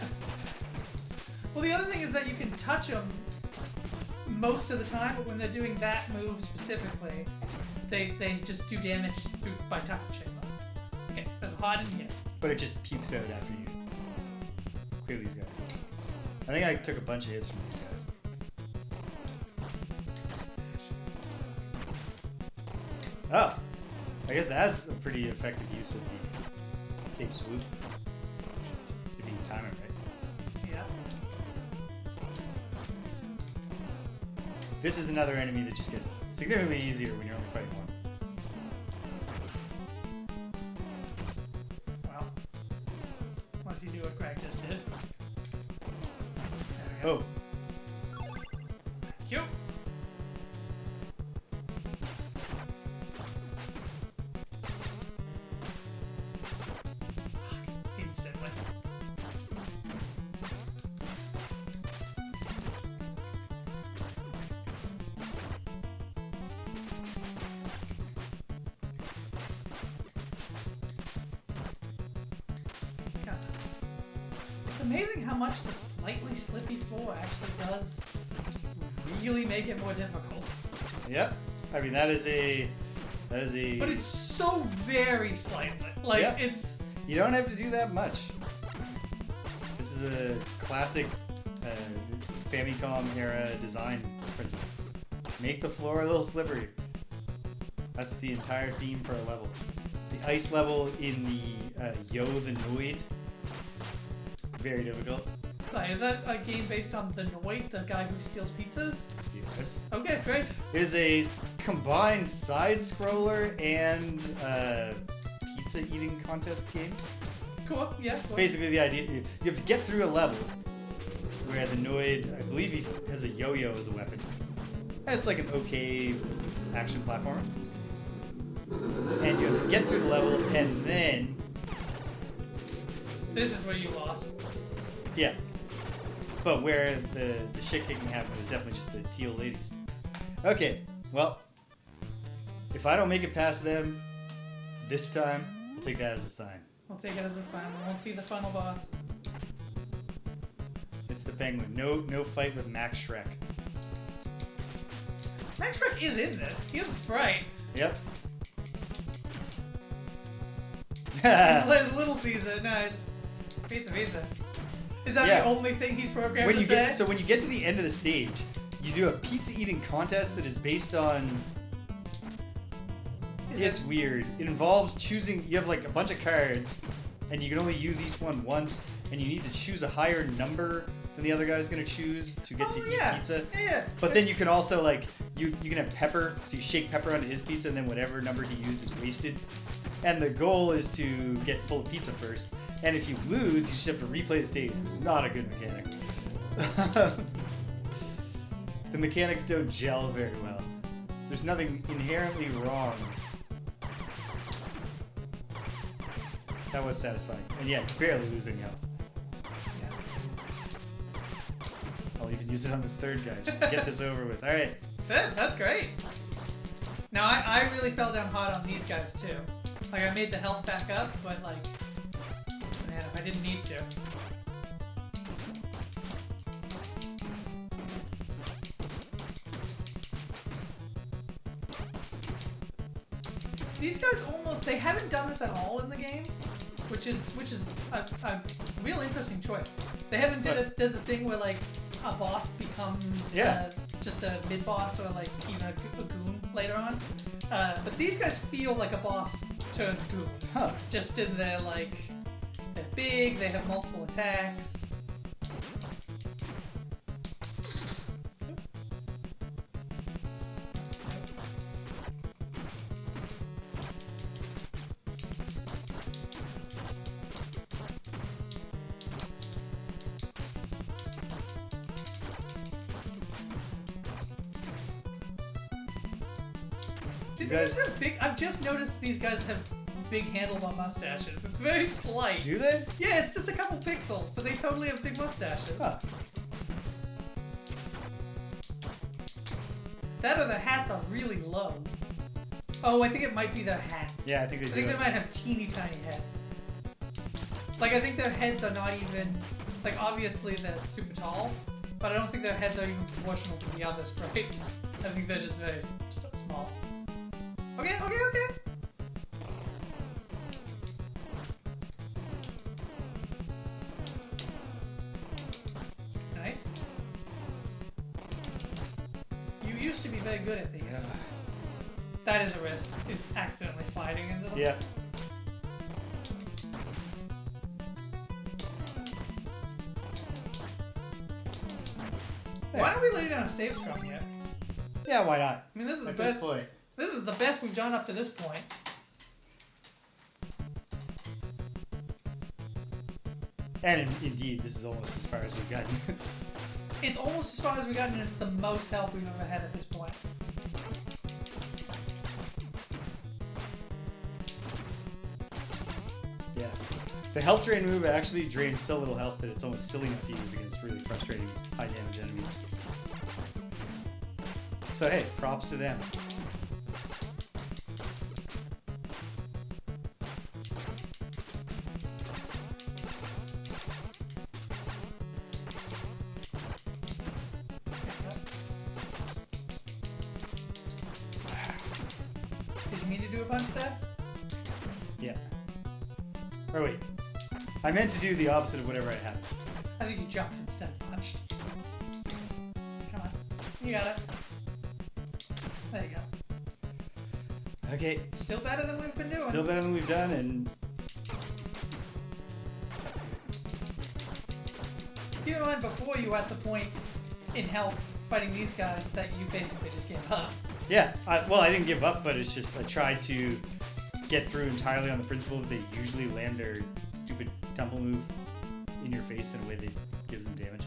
Well, the other thing is that you can touch them most of the time, but when they're doing that move specifically, they just do damage by touching them. Okay, there's a hard in here. But it just pukes out after you clear these guys. I think I took a bunch of hits from these guys. Oh, I guess that's a pretty effective use of the cape swoop. If you can time it right. Yeah. This is another enemy that just gets significantly easier when you're only fighting one. Well, once you do what Greg just did. There we go. Oh, Thank you. Instantly. God. It's amazing how much the slightly slippy floor actually does really make it more difficult. yep. I mean, that is a. But it's so very slightly. Like, Yeah. it's... You don't have to do that much. This is a classic Famicom era design principle. Make the floor a little slippery. That's the entire theme for a level. The ice level in the Yo the Noid. Very difficult. Sorry, is that a game based on the Noid, the guy who steals pizzas? Yes. Okay, great. It is a combined side scroller and pizza eating contest game. Cool. Yeah. Cool. Basically, the idea you have to get through a level where the Noid, I believe he has a yo-yo as a weapon. And it's like an okay action platformer. And you have to get through the level, and then This is where you lost. yeah. But where the shit kicking happened is definitely just the teal ladies. Okay, well, if I don't make it past them this time, we'll take that as a sign. We'll take it as a sign. We won't see the final boss. It's the penguin. No fight with Max Shrek. Max Shrek is in this. He has a sprite. Yep. He plays Little Caesar. Nice. Pizza. Is that the only thing he's programmed when to you say? get when you get to the end of the stage, you do a pizza eating contest that is based on. It's weird. It involves choosing. You have like a bunch of cards, and you can only use each one once, and you need to choose a higher number than the other guy's gonna choose to get to eat pizza. Yeah. But then you can also like you can have pepper, so you shake pepper onto his pizza, and then whatever number he used is wasted. And the goal is to get full of pizza first. And if you lose, you just have to replay the stage. It's not a good mechanic. The mechanics don't gel very well. There's nothing inherently wrong. That was satisfying. And yeah, barely losing health. I'll even use it on this third guy just to get this over with. Alright. That's great. Now, I really fell down hard on these guys, too. Like, I made the health back up, but, like, man, if I didn't need to. These guys almost, they haven't done this at all in the game, which is a real interesting choice. They haven't did the thing where, like, a boss becomes just a mid-boss or, like, even a goon later on. But these guys feel like a boss turned goon. Huh. Just in their, like, they're big, they have multiple attacks. Do these guys have big? I've just noticed these guys have big handlebar mustaches. It's very slight. Do they? Yeah, it's just a couple pixels, but they totally have big mustaches. Huh. That or their hats are really low. Oh, I think it might be their hats. Yeah, I think they do. I think they might have teeny tiny heads. Like, I think their heads are not even... Like, obviously they're super tall, but I don't think their heads are even proportional to the other sprites. I think they're just very small. Okay. Nice. You used to be very good at these. Yeah. That is a risk. It's accidentally sliding into them. Yeah. Why don't we lay down a save scrum yet? Yeah, why not? I mean, this is At the this best. point. This is the best we've done up to this point. And indeed, this is almost as far as we've gotten. It's almost as far as we've gotten, and it's the most help we've ever had at this point. Yeah. The health drain move actually drains so little health that it's almost silly not to use against really frustrating high damage enemies. So hey, props to them. Did you mean to do a punch there? Yeah. Or wait. I meant to do the opposite of whatever I had. I think you jumped instead of punched. Come on. You got it. There you go. Okay. Still better than we've been doing. Still better than we've done, and that's good. Keep in mind, before you were at the point in health fighting these guys that you basically just gave up. Yeah. Well, I didn't give up, but it's just I tried to get through entirely on the principle that they usually land their stupid tumble move in your face in a way that gives them damage.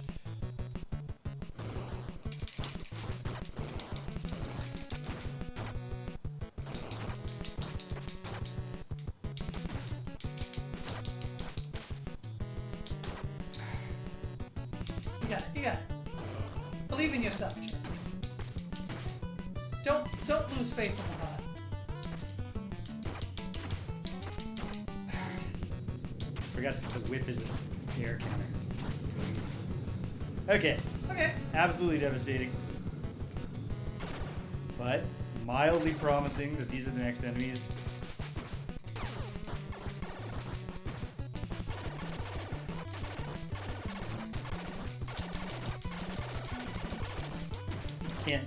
You got it. You got it. Believe in yourself, James. Don't lose faith in the bot. Forgot that the whip is an air counter. Okay. Okay. Absolutely devastating. But mildly promising that these are the next enemies. Can't.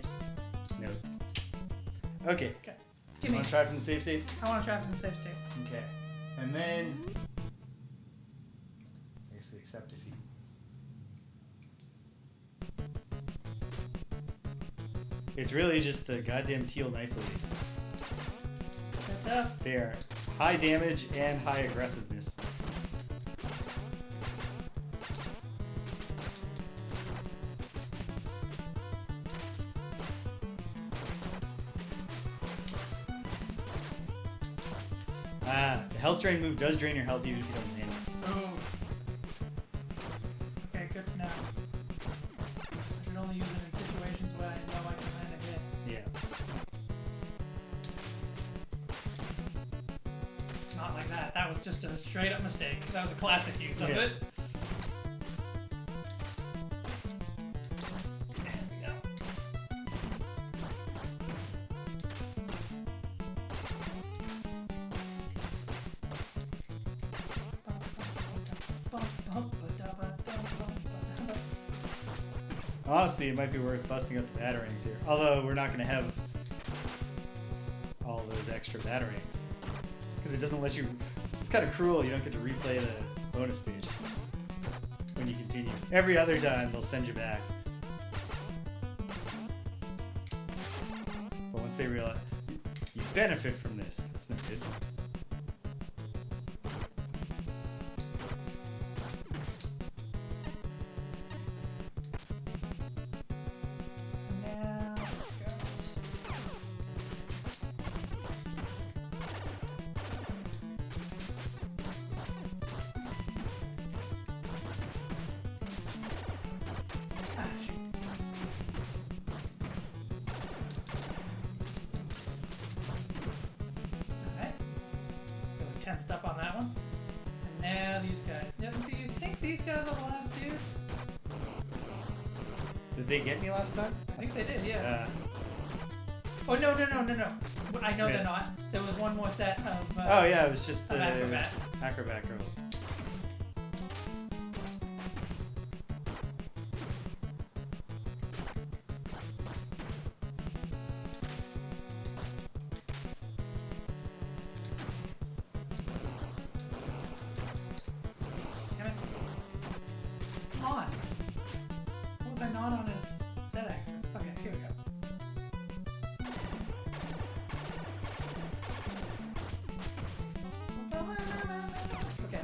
No. Okay. Okay. You Give me. want to try from the safe state? I want to try from the safe state. Okay. And then I guess we accept defeat. It's really just the goddamn teal knife lilies. That's up. They are high damage and high aggressiveness. The health drain move does drain your health even if you don't land. Oh. Okay, good to know. I should only use it in situations where I know I can land a hit. Yeah. Not like that. That was just a straight up mistake. That was a classic use of Yeah. it. There we go. Honestly, it might be worth busting up the batarangs here. Although we're not going to have all those extra batarangs. Because it doesn't let you... It's kind of cruel. You don't get to replay the bonus stage when you continue. Every other time, they'll send you back. But once they realize... You benefit from this. That's not good. Now, let's go. Ah, shoot. Alright. Really tensed up on that one. And now these guys. Yeah, do you think these guys are the last dudes? Did they get me last time? I think they did, yeah. Uh, Oh, no. I know Yeah. they're not. There was one more set of, oh yeah, it was just of the acrobats. acrobat girls. Damn it. Come on. What was I not on his Z-axis? Okay, here we go. Okay.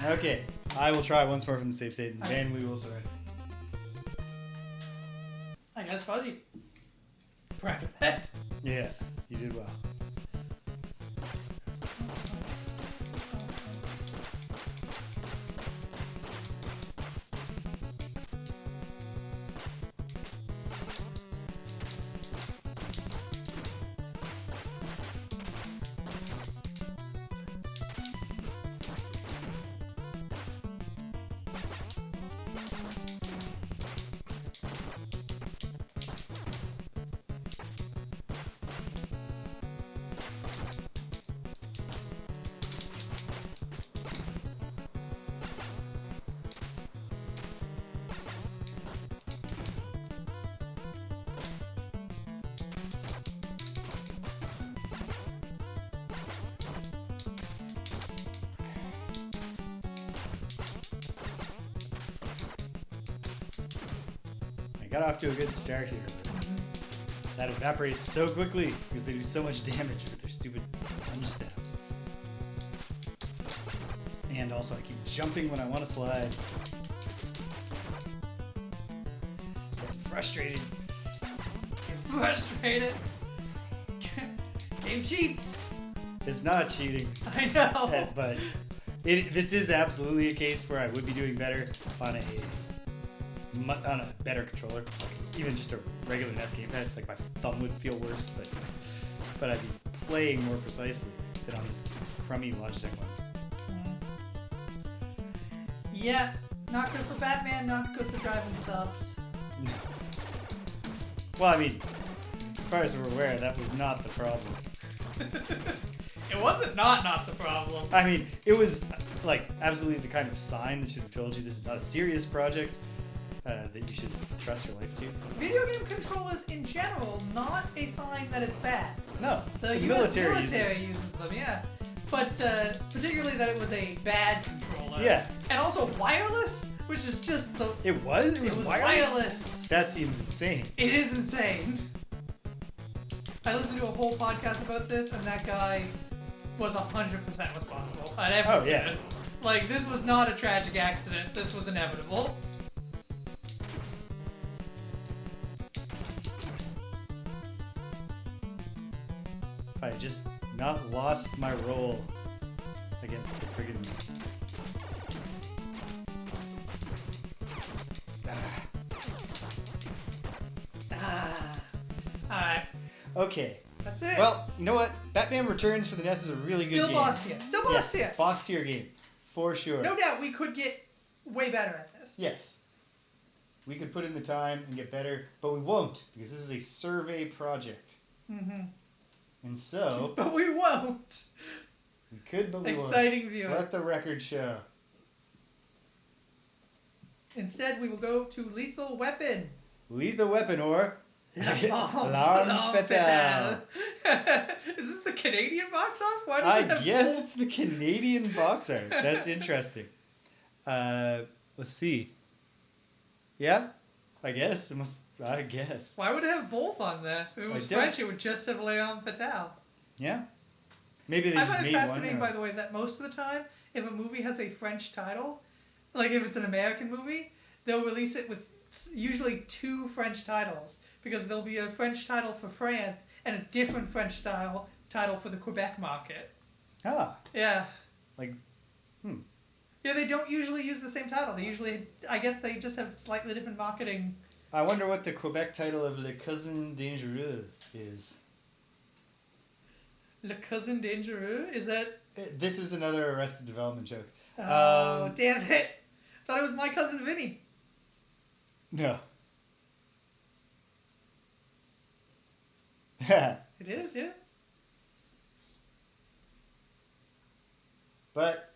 Okay, I will try once more from the safe state, and Okay. then we will surrender. I guess Fuzzy. Proud of that. Yeah, you did well. got off to a good start here. But that evaporates so quickly because they do so much damage with their stupid plunge stabs. And also, I keep jumping when I want to slide. Getting frustrated. Frustrated. Game cheats. It's not cheating. I know. But this is absolutely a case where I would be doing better on a better controller, like even just a regular NES gamepad. Like my thumb would feel worse, but I'd be playing more precisely than on this crummy Logitech one. Yeah, not good for Batman, not good for driving subs. Well, I mean, as far as we're aware, that was not the problem. It wasn't not the problem. I mean, it was like absolutely the kind of sign that should have told you this is not a serious project that you should trust your life to. Video game controllers in general, not a sign that it's bad. No, The US military uses them, yeah. But particularly that it was a bad controller. Yeah. And also wireless, which is just the... It was wireless. That seems insane. It is insane. I listened to a whole podcast about this, and that guy was 100% responsible at every Oh, yeah. turn. Like, this was not a tragic accident. This was inevitable. If I had just not lost my roll against the friggin' Alright. Okay. That's it. Well, you know what? Batman Returns for the NES is a really good game. Still boss tier. Still boss tier. Boss tier game. For sure. No doubt we could get way better at this. Yes. We could put in the time and get better, but we won't, because this is a survey project. Mm-hmm. And so... But we won't. We could, but we won't. Exciting viewing. Let the record show. Instead, we will go to Lethal Weapon. Lethal Weapon or... L'Arme Fatale. Is this the Canadian box art? Why does it have I guess both? it's the Canadian box art. That's interesting. Let's see. Yeah? I guess. I guess. Why would it have both on there? If it was French, it would just have L'Arme Fatale. Yeah? Maybe they I just find it made fascinating, one. by the way, that most of the time, if a movie has a French title, like if it's an American movie, they'll release it with usually 2 French titles. Because there'll be a French title for France and a different French title for the Quebec market. Ah. Yeah. Like, Yeah, they don't usually use the same title. They usually, I guess they just have slightly different marketing. I wonder what the Quebec title of Le Cousin Dangereux is. Le Cousin Dangereux? Is that... This is another Arrested Development joke. Oh, damn it. Thought it was My Cousin Vinny. No. It is, yeah. But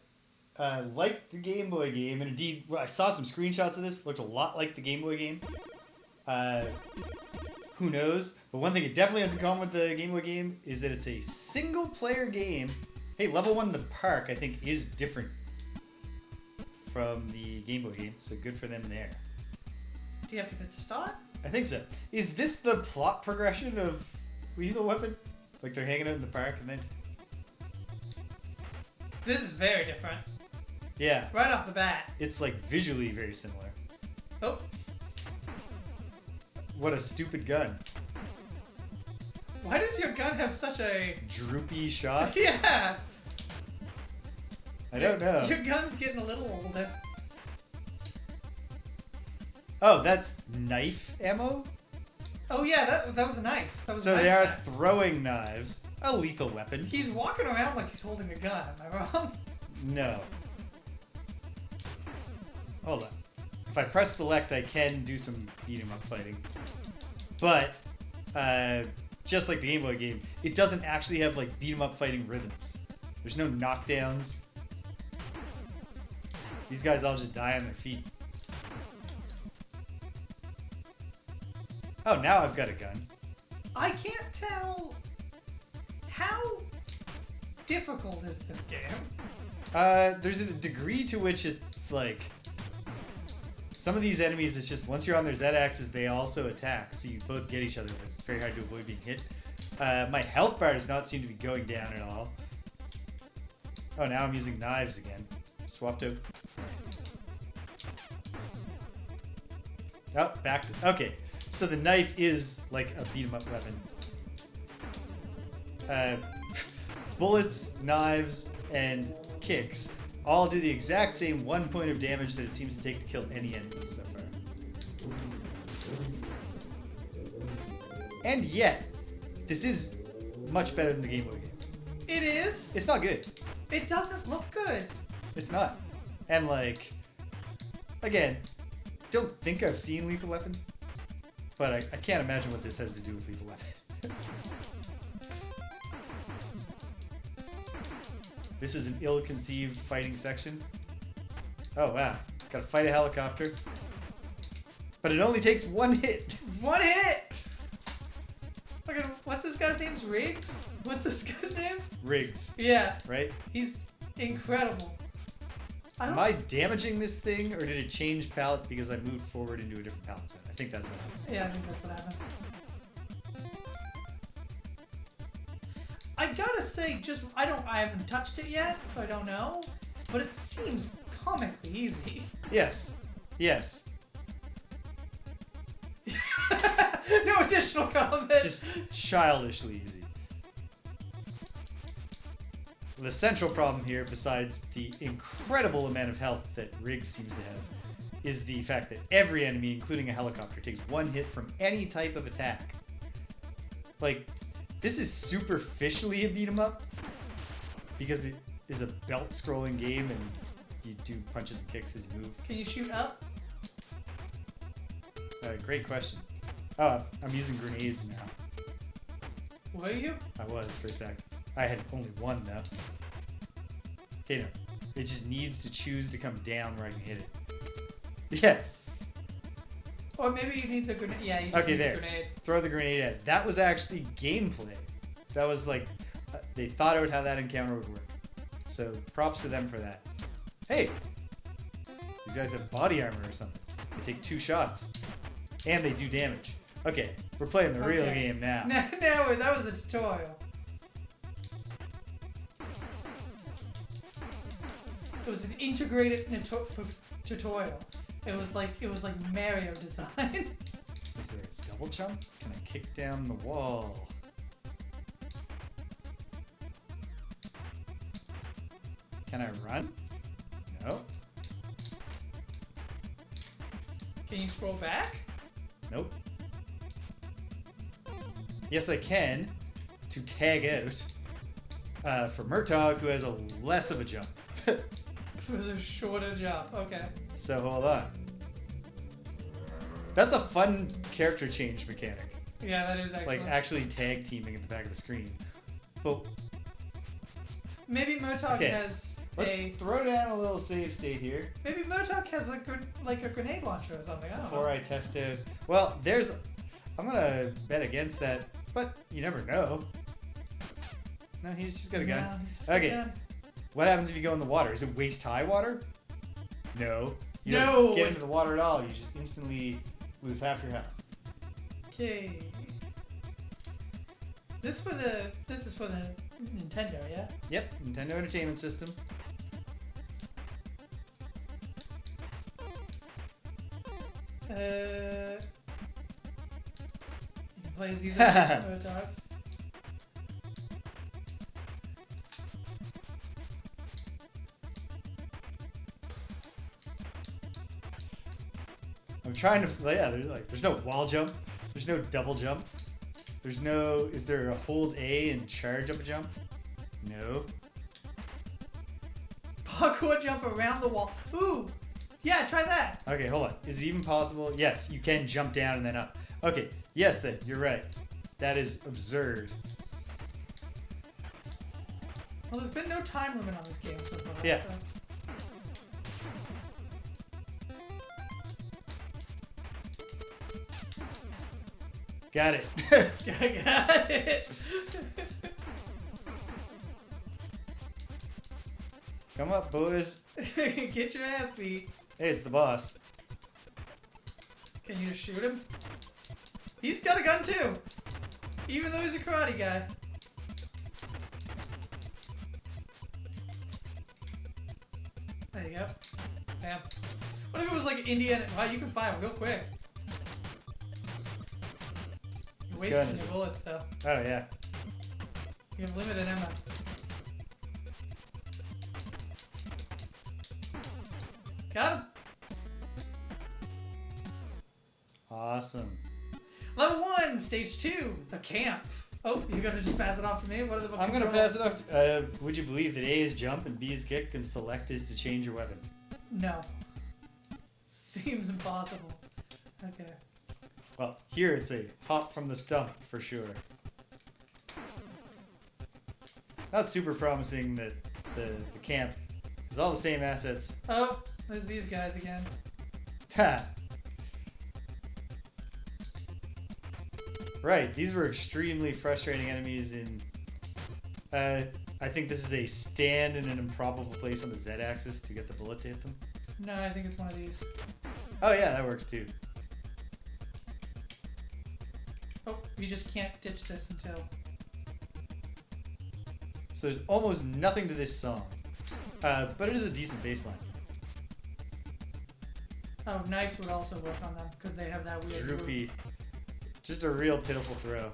like the Game Boy game, and indeed, I saw some screenshots of this. Looked a lot like the Game Boy game. Who knows? But one thing it definitely has in common with the Game Boy game is that it's a single-player game. Hey, level 1 in the park, I think, is different from the Game Boy game, so good for them there. Do you have to hit start? I think so. Is this the plot progression of Lethal Weapon? Like they're hanging out in the park and then... This is very different. Yeah. Right off the bat. It's like visually very similar. Oh. What a stupid gun. Why does your gun have such a... Droopy shot? Yeah. I don't know. Your gun's getting a little older. Oh, that's knife ammo? Oh yeah, that was a knife. That was So a knife they are attack. throwing knives. A lethal weapon. He's walking around like he's holding a gun. Am I wrong? No. Hold on. If I press select, I can do some beat 'em up fighting. But, just like the Game Boy game, it doesn't actually have like beat 'em up fighting rhythms. There's no knockdowns. These guys all just die on their feet. Oh, now I've got a gun. I can't tell how difficult is this game. There's a degree to which it's like Some of these enemies, it's just once you're on their Z-axis, they also attack, so you both get each other, but it's very hard to avoid being hit. My health bar does not seem to be going down at all. Oh, now I'm using knives again. Swapped out. Oh, back to... Okay, so the knife is like a beat-em-up weapon. Bullets, knives, and kicks all do the exact same 1 point of damage that it seems to take to kill any enemy so far. And yet, this is much better than the Game Boy game. It is. It's not good. It doesn't look good. It's not. And like, again, don't think I've seen Lethal Weapon, but I can't imagine what this has to do with Lethal Weapon. This is an ill-conceived fighting section. Oh wow, gotta fight a helicopter. But it only takes one hit. One hit! Look at, what's this guy's name? Riggs? What's this guy's name? Riggs, Yeah, right? he's incredible. I Am don't, I damaging this thing, or did it change palette because I moved forward into a different palette set? I think that's what happened. yeah, I think that's what happened. I gotta say, I haven't touched it yet, so I don't know, but it seems comically easy. Yes. Yes. No additional comment. Just childishly easy. The central problem here, besides the incredible amount of health that Riggs seems to have, is the fact that every enemy, including a helicopter, takes one hit from any type of attack. Like, this is superficially a beat 'em up because it is a belt scrolling game and you do punches and kicks as you move. Can you shoot up? Great question. Oh, I'm using grenades now. Were you? I was for a sec. I had only one though. Okay, no. It just needs to choose to come down where I can hit it. Yeah. Or maybe you need the grenade. Yeah, you just Okay, need there. the grenade. Throw the grenade at. That was actually gameplay. That was like, they thought out how that encounter would work. So props to them for that. Hey! These guys have body armor or something. They take 2 shots. And they do damage. Okay, we're playing the real Okay. game now. No, that was a tutorial. It was an integrated tutorial. It was like Mario design. Is there a double jump? Can I kick down the wall? Can I run? No. Can you scroll back? Nope. Yes, I can to tag out for Murtaugh, who has a less of a jump. It was a shorter jump. Okay. So hold on. That's a fun character change mechanic. Yeah, that is actually. Like actually tag teaming at the back of the screen. But Maybe Murtaugh Okay, has let's throw down a little save state here Maybe Murtaugh has a grenade launcher or something. I don't before know. I test out. Well, I'm gonna bet against that, but you never know. No, he's just got a gun. No, he's just got a Okay. gun. What happens if you go in the water? Is it waist high water? No. You No. don't get into the water at all. You just instantly lose half your health. Okay. This is for the Nintendo, yeah? Yep, Nintendo Entertainment System. You can play as either Murtaugh. I'm trying to. Yeah, there's no wall jump. There's no double jump. There's no. Is there a hold A and charge up a jump? No. Parkour jump around the wall. Ooh! Yeah, try that. Okay, hold on. Is it even possible? Yes, you can jump down and then up. Okay, yes, then you're right. That is absurd. Well, there's been no time limit on this game so far. Yeah. So. Got it. I got it. Come up, boys. Get your ass beat. Hey, it's the boss. Can you just shoot him? He's got a gun too! Even though he's a karate guy. There you go. Bam. What if it was like Indiana? Wow, you can fire real quick. You're This gun wasting is your bullets though. Oh, yeah. You have limited ammo. Got him. Awesome. Level 1, Stage 2, the camp. Oh, you're gonna just pass it off to me? What are the I'm going to controls? pass it off to... would you believe that A is jump and B is kick and select is to change your weapon? No. Seems impossible. Okay. Well, here it's a hop from the stump for sure. Not super promising that the camp has all the same assets. Oh, there's these guys again. Ha! Right, these were extremely frustrating enemies in... I think this is a stand in an improbable place on the Z-axis to get the bullet to hit them. No, I think it's one of these. Oh yeah, that works too. Oh, you just can't ditch this until... So there's almost nothing to this song. But it is a decent bass line. Oh, knives would also work on them because they have that weird Droopy. groove. Just a real pitiful throw.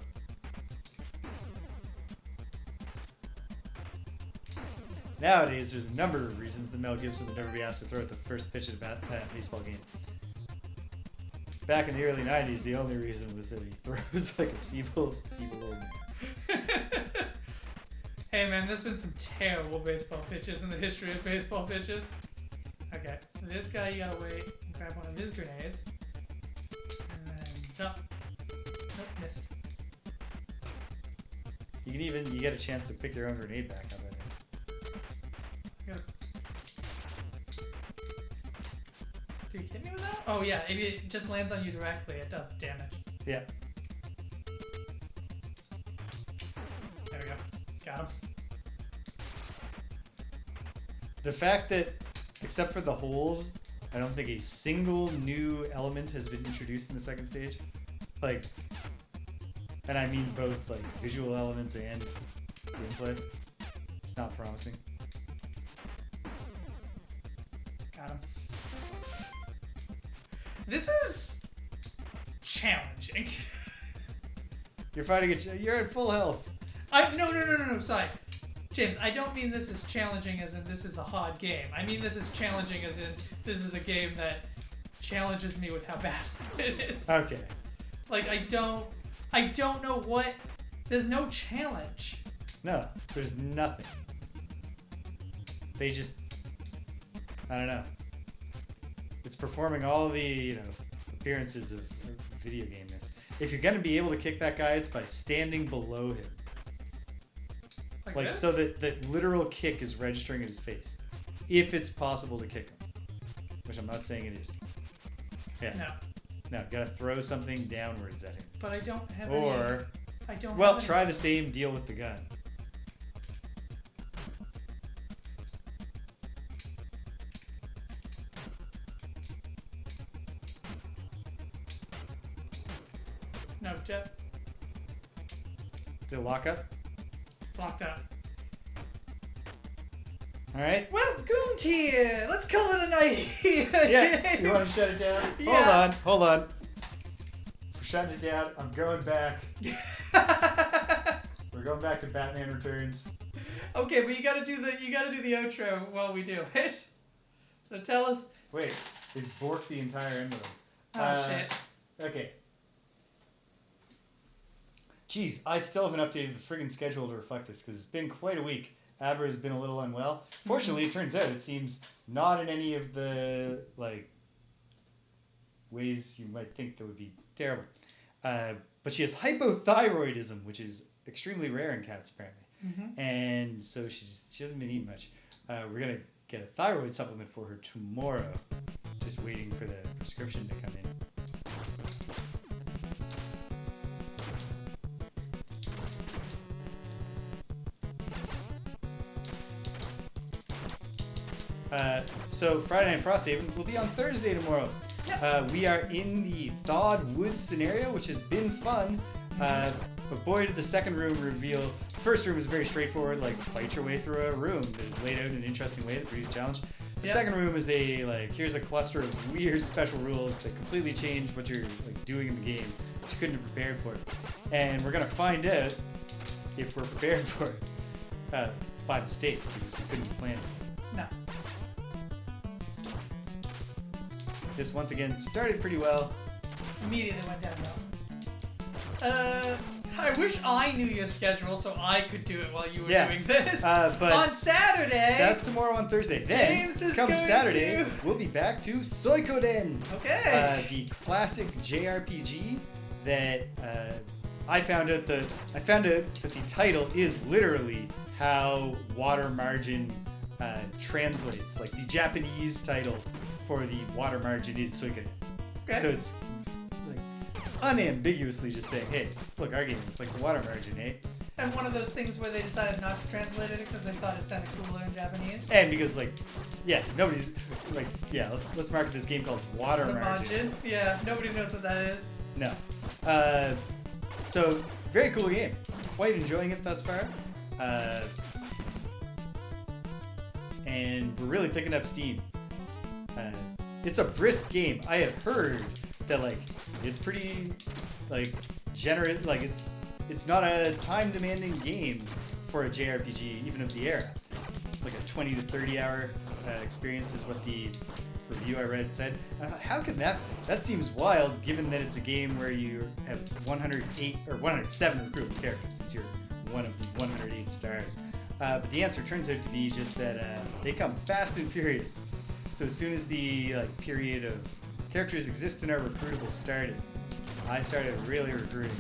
Nowadays, there's a number of reasons that Mel Gibson would never be asked to throw at the first pitch of a baseball game. Back in the early 90s, the only reason was that he throws like a feeble old man. Hey man, there's been some terrible baseball pitches in the history of baseball pitches. Okay, this guy you gotta wait and grab one of his grenades. And then jump. Nope, missed. You get a chance to pick your own grenade back up. Good. Do you hit me with that? Oh yeah, if it just lands on you directly, it does damage. Yeah. There we go. Got him. The fact that, except for the holes, I don't think a single new element has been introduced in the second stage. Like, and I mean both like visual elements and gameplay. It's not promising. Got him. This is challenging. You're fighting you're at full health. No, sorry. James, I don't mean this is challenging as in this is a hard game. I mean this is challenging as in this is a game that challenges me with how bad it is. Okay. Like I don't know what, there's no challenge. No, there's nothing. They just, I don't know. It's performing all the, appearances of video game-ness. If you're gonna be able to kick that guy, it's by standing below him. Like this? so that the literal kick is registering at his face. If it's possible to kick him. Which I'm not saying it is. Yeah. No, gotta throw something downwards at him. But I don't have Or, I don't well, have any- try the same deal with the gun. No, Jeff. Did it lock up? It's locked up. Alright. Well, Goon Tier! Let's call it a night here, Yeah, James. you want to shut it down? Yeah. Hold on. We're shutting it down. I'm going back. We're going back to Batman Returns. Okay, but you gotta do the outro while we do it. So tell us. Wait, they've borked the entire end of them. Oh shit. Okay. Jeez, I still haven't updated the friggin' schedule to reflect this because it's been quite a week. Aber has been a little unwell. Fortunately, it turns out it seems not in any of the ways you might think that would be terrible. But she has hypothyroidism, which is extremely rare in cats apparently. Mm-hmm. And so she hasn't been eating much. We're gonna get a thyroid supplement for her tomorrow. Just waiting for the prescription to come in. So Friday Night Frosthaven will be on Thursday tomorrow. We are in the thawed wood scenario, which has been fun. But boy, did the second room reveal. First room is very straightforward, like fight your way through a room that is laid out in an interesting way that brings challenge. The second room is here's a cluster of weird special rules that completely change what you're doing in the game that you couldn't have prepared for. And we're gonna find out if we're prepared for it by mistake because we couldn't have planned it. No. This once again started pretty well. Immediately went downhill. I wish I knew your schedule so I could do it while you were doing this. But on Saturday. That's tomorrow on Thursday. Then, James is come going Saturday, to... we'll be back to Suikoden. Okay. The classic JRPG that I found out that the title is literally how water margin translates. Like the Japanese title for the water margin is Suikoden. Okay. So it's unambiguously just saying, hey, look, our game, it's like the water margin, eh? And one of those things where they decided not to translate it because they thought it sounded cooler in Japanese. And because nobody's let's market this game called Water The Margin. margin. Yeah, nobody knows what that is. No. So very cool game. Quite enjoying it thus far. And we're really picking up steam. It's a brisk game. I had heard that it's pretty generous. It's not a time demanding game for a JRPG, even of the era. Like a 20 to 30 hour experience is what the review I read said. And I thought, how could that seems wild given that it's a game where you have 108 or 107 recruitable characters since you're one of the 108 stars. But the answer turns out to be just that they come fast and furious. So as soon as the period of characters exist in our recruitable started, I started really recruiting.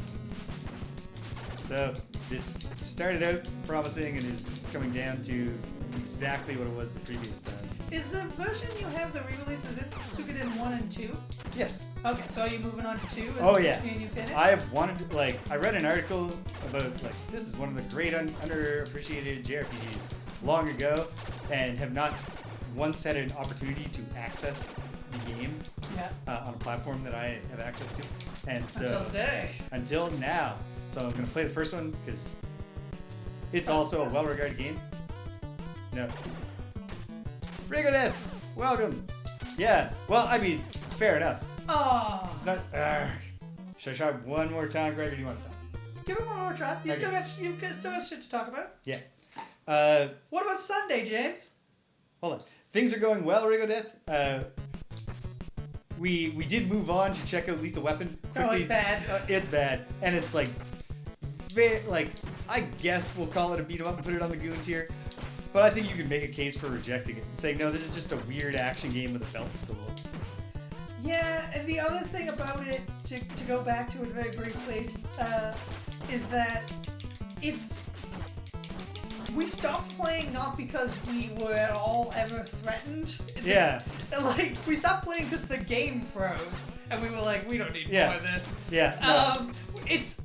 So this started out promising and is coming down to exactly what it was the previous times. Is the version you have, the re-release, is it Suikoden 1 and 2? Yes. Okay, so are you moving on to 2? Oh yeah. And you finished? I have wanted to, I read an article about this is one of the great underappreciated JRPGs long ago and have not once had an opportunity to access the game on a platform that I have access to. And so until today. Until now. So I'm going to play the first one because it's also a well-regarded game. No. Rigodeth! Welcome! Yeah, well, I mean, fair enough. Oh. It's not... should I try one more time, Greg, or do you want to stop? Give it one more try. You've still got shit to talk about. Yeah. What about Sunday, James? Hold on. Things are going well, Rigodeth. We did move on to check out Lethal Weapon quickly. Oh, it's bad. It's bad. And it's I guess we'll call it a beat 'em up and put it on the goon tier. But I think you could make a case for rejecting it and saying, no, this is just a weird action game with a belt school. Yeah, and the other thing about it, to go back to it very briefly, is that we stopped playing not because we were at all ever threatened. Yeah. We stopped playing because the game froze, and we were like, we don't need more of this. Yeah. No. It's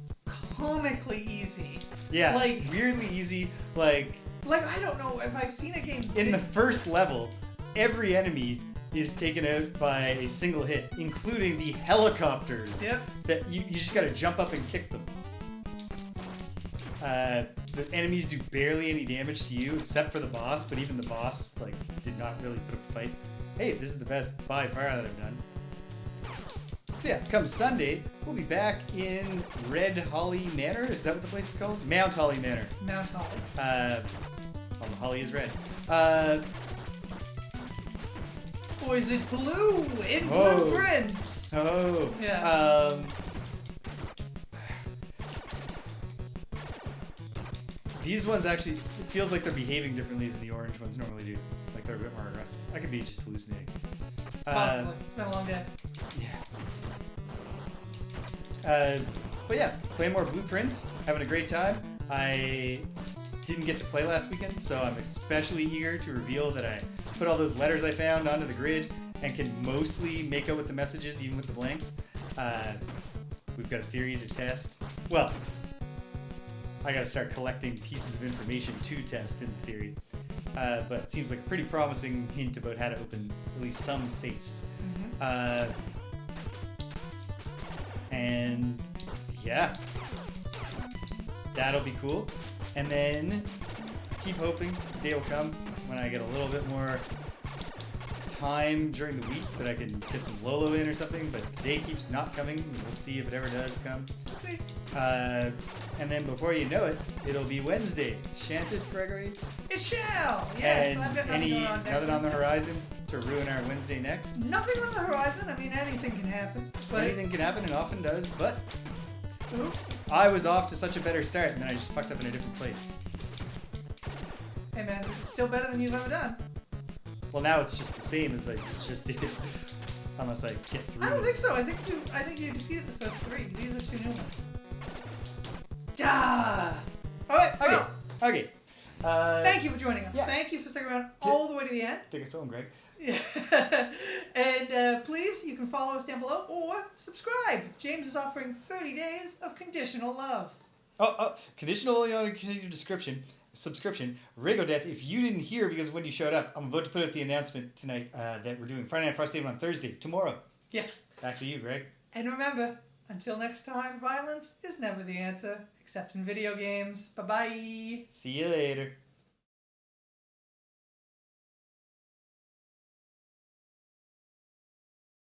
comically easy. Yeah. Weirdly easy. I don't know if I've seen a game. In the first level, every enemy is taken out by a single hit, including the helicopters. Yep. That you just gotta jump up and kick them. The enemies do barely any damage to you, except for the boss, but even the boss, did not really put up a fight. Hey, this is the best by far that I've done. So yeah, come Sunday, we'll be back in Red Holly Manor. Is that what the place is called? Mount Holly Manor. Mount Holly. The holly is red. Or is it blue in Blueprints? Oh. Yeah. These ones actually, it feels like they're behaving differently than the orange ones normally do. They're a bit more aggressive. I could be just hallucinating. Possibly. It's been a long day. Yeah. But yeah, playing more Blueprints, having a great time. I didn't get to play last weekend, so I'm especially eager to reveal that I put all those letters I found onto the grid and can mostly make out with the messages, even with the blanks. We've got a theory to test. Well, I gotta start collecting pieces of information to test in theory. But it seems like a pretty promising hint about how to open at least some safes. Mm-hmm. And yeah, that'll be cool. And then I keep hoping the day will come when I get a little bit more time during the week that I can get some Lolo in or something, but the day keeps not coming. We'll see if it ever does come. Sweet. And then before you know it, it'll be Wednesday. Shan't it, Gregory? It shall. Yes. And I've got nothing going on next nothing on the Wednesday. horizon to ruin our Wednesday next? Nothing on the horizon. I mean, anything can happen. But Anything can happen and often does, but Ooh. I was off to such a better start and then I just fucked up in a different place. Hey man, this is still better than you've ever done. Well, now it's just the same as like just did. Unless I get through. I don't think this. so. I think you defeated the first 3. These are 2 new ones. Duh! Alright, well, Okay. thank you for joining us. Yeah. Thank you for sticking around all the way to the end. Take us home, Greg. Yeah. And please, you can follow us down below or subscribe. James is offering 30 days of conditional love. Conditional only on a continued subscription. Rigo Death, if you didn't hear because when you showed up, I'm about to put out the announcement tonight that we're doing Friday Night Frosty on Thursday, tomorrow. Yes. Back to you, Greg. And remember, until next time, violence is never the answer, except in video games. Bye-bye. See you later.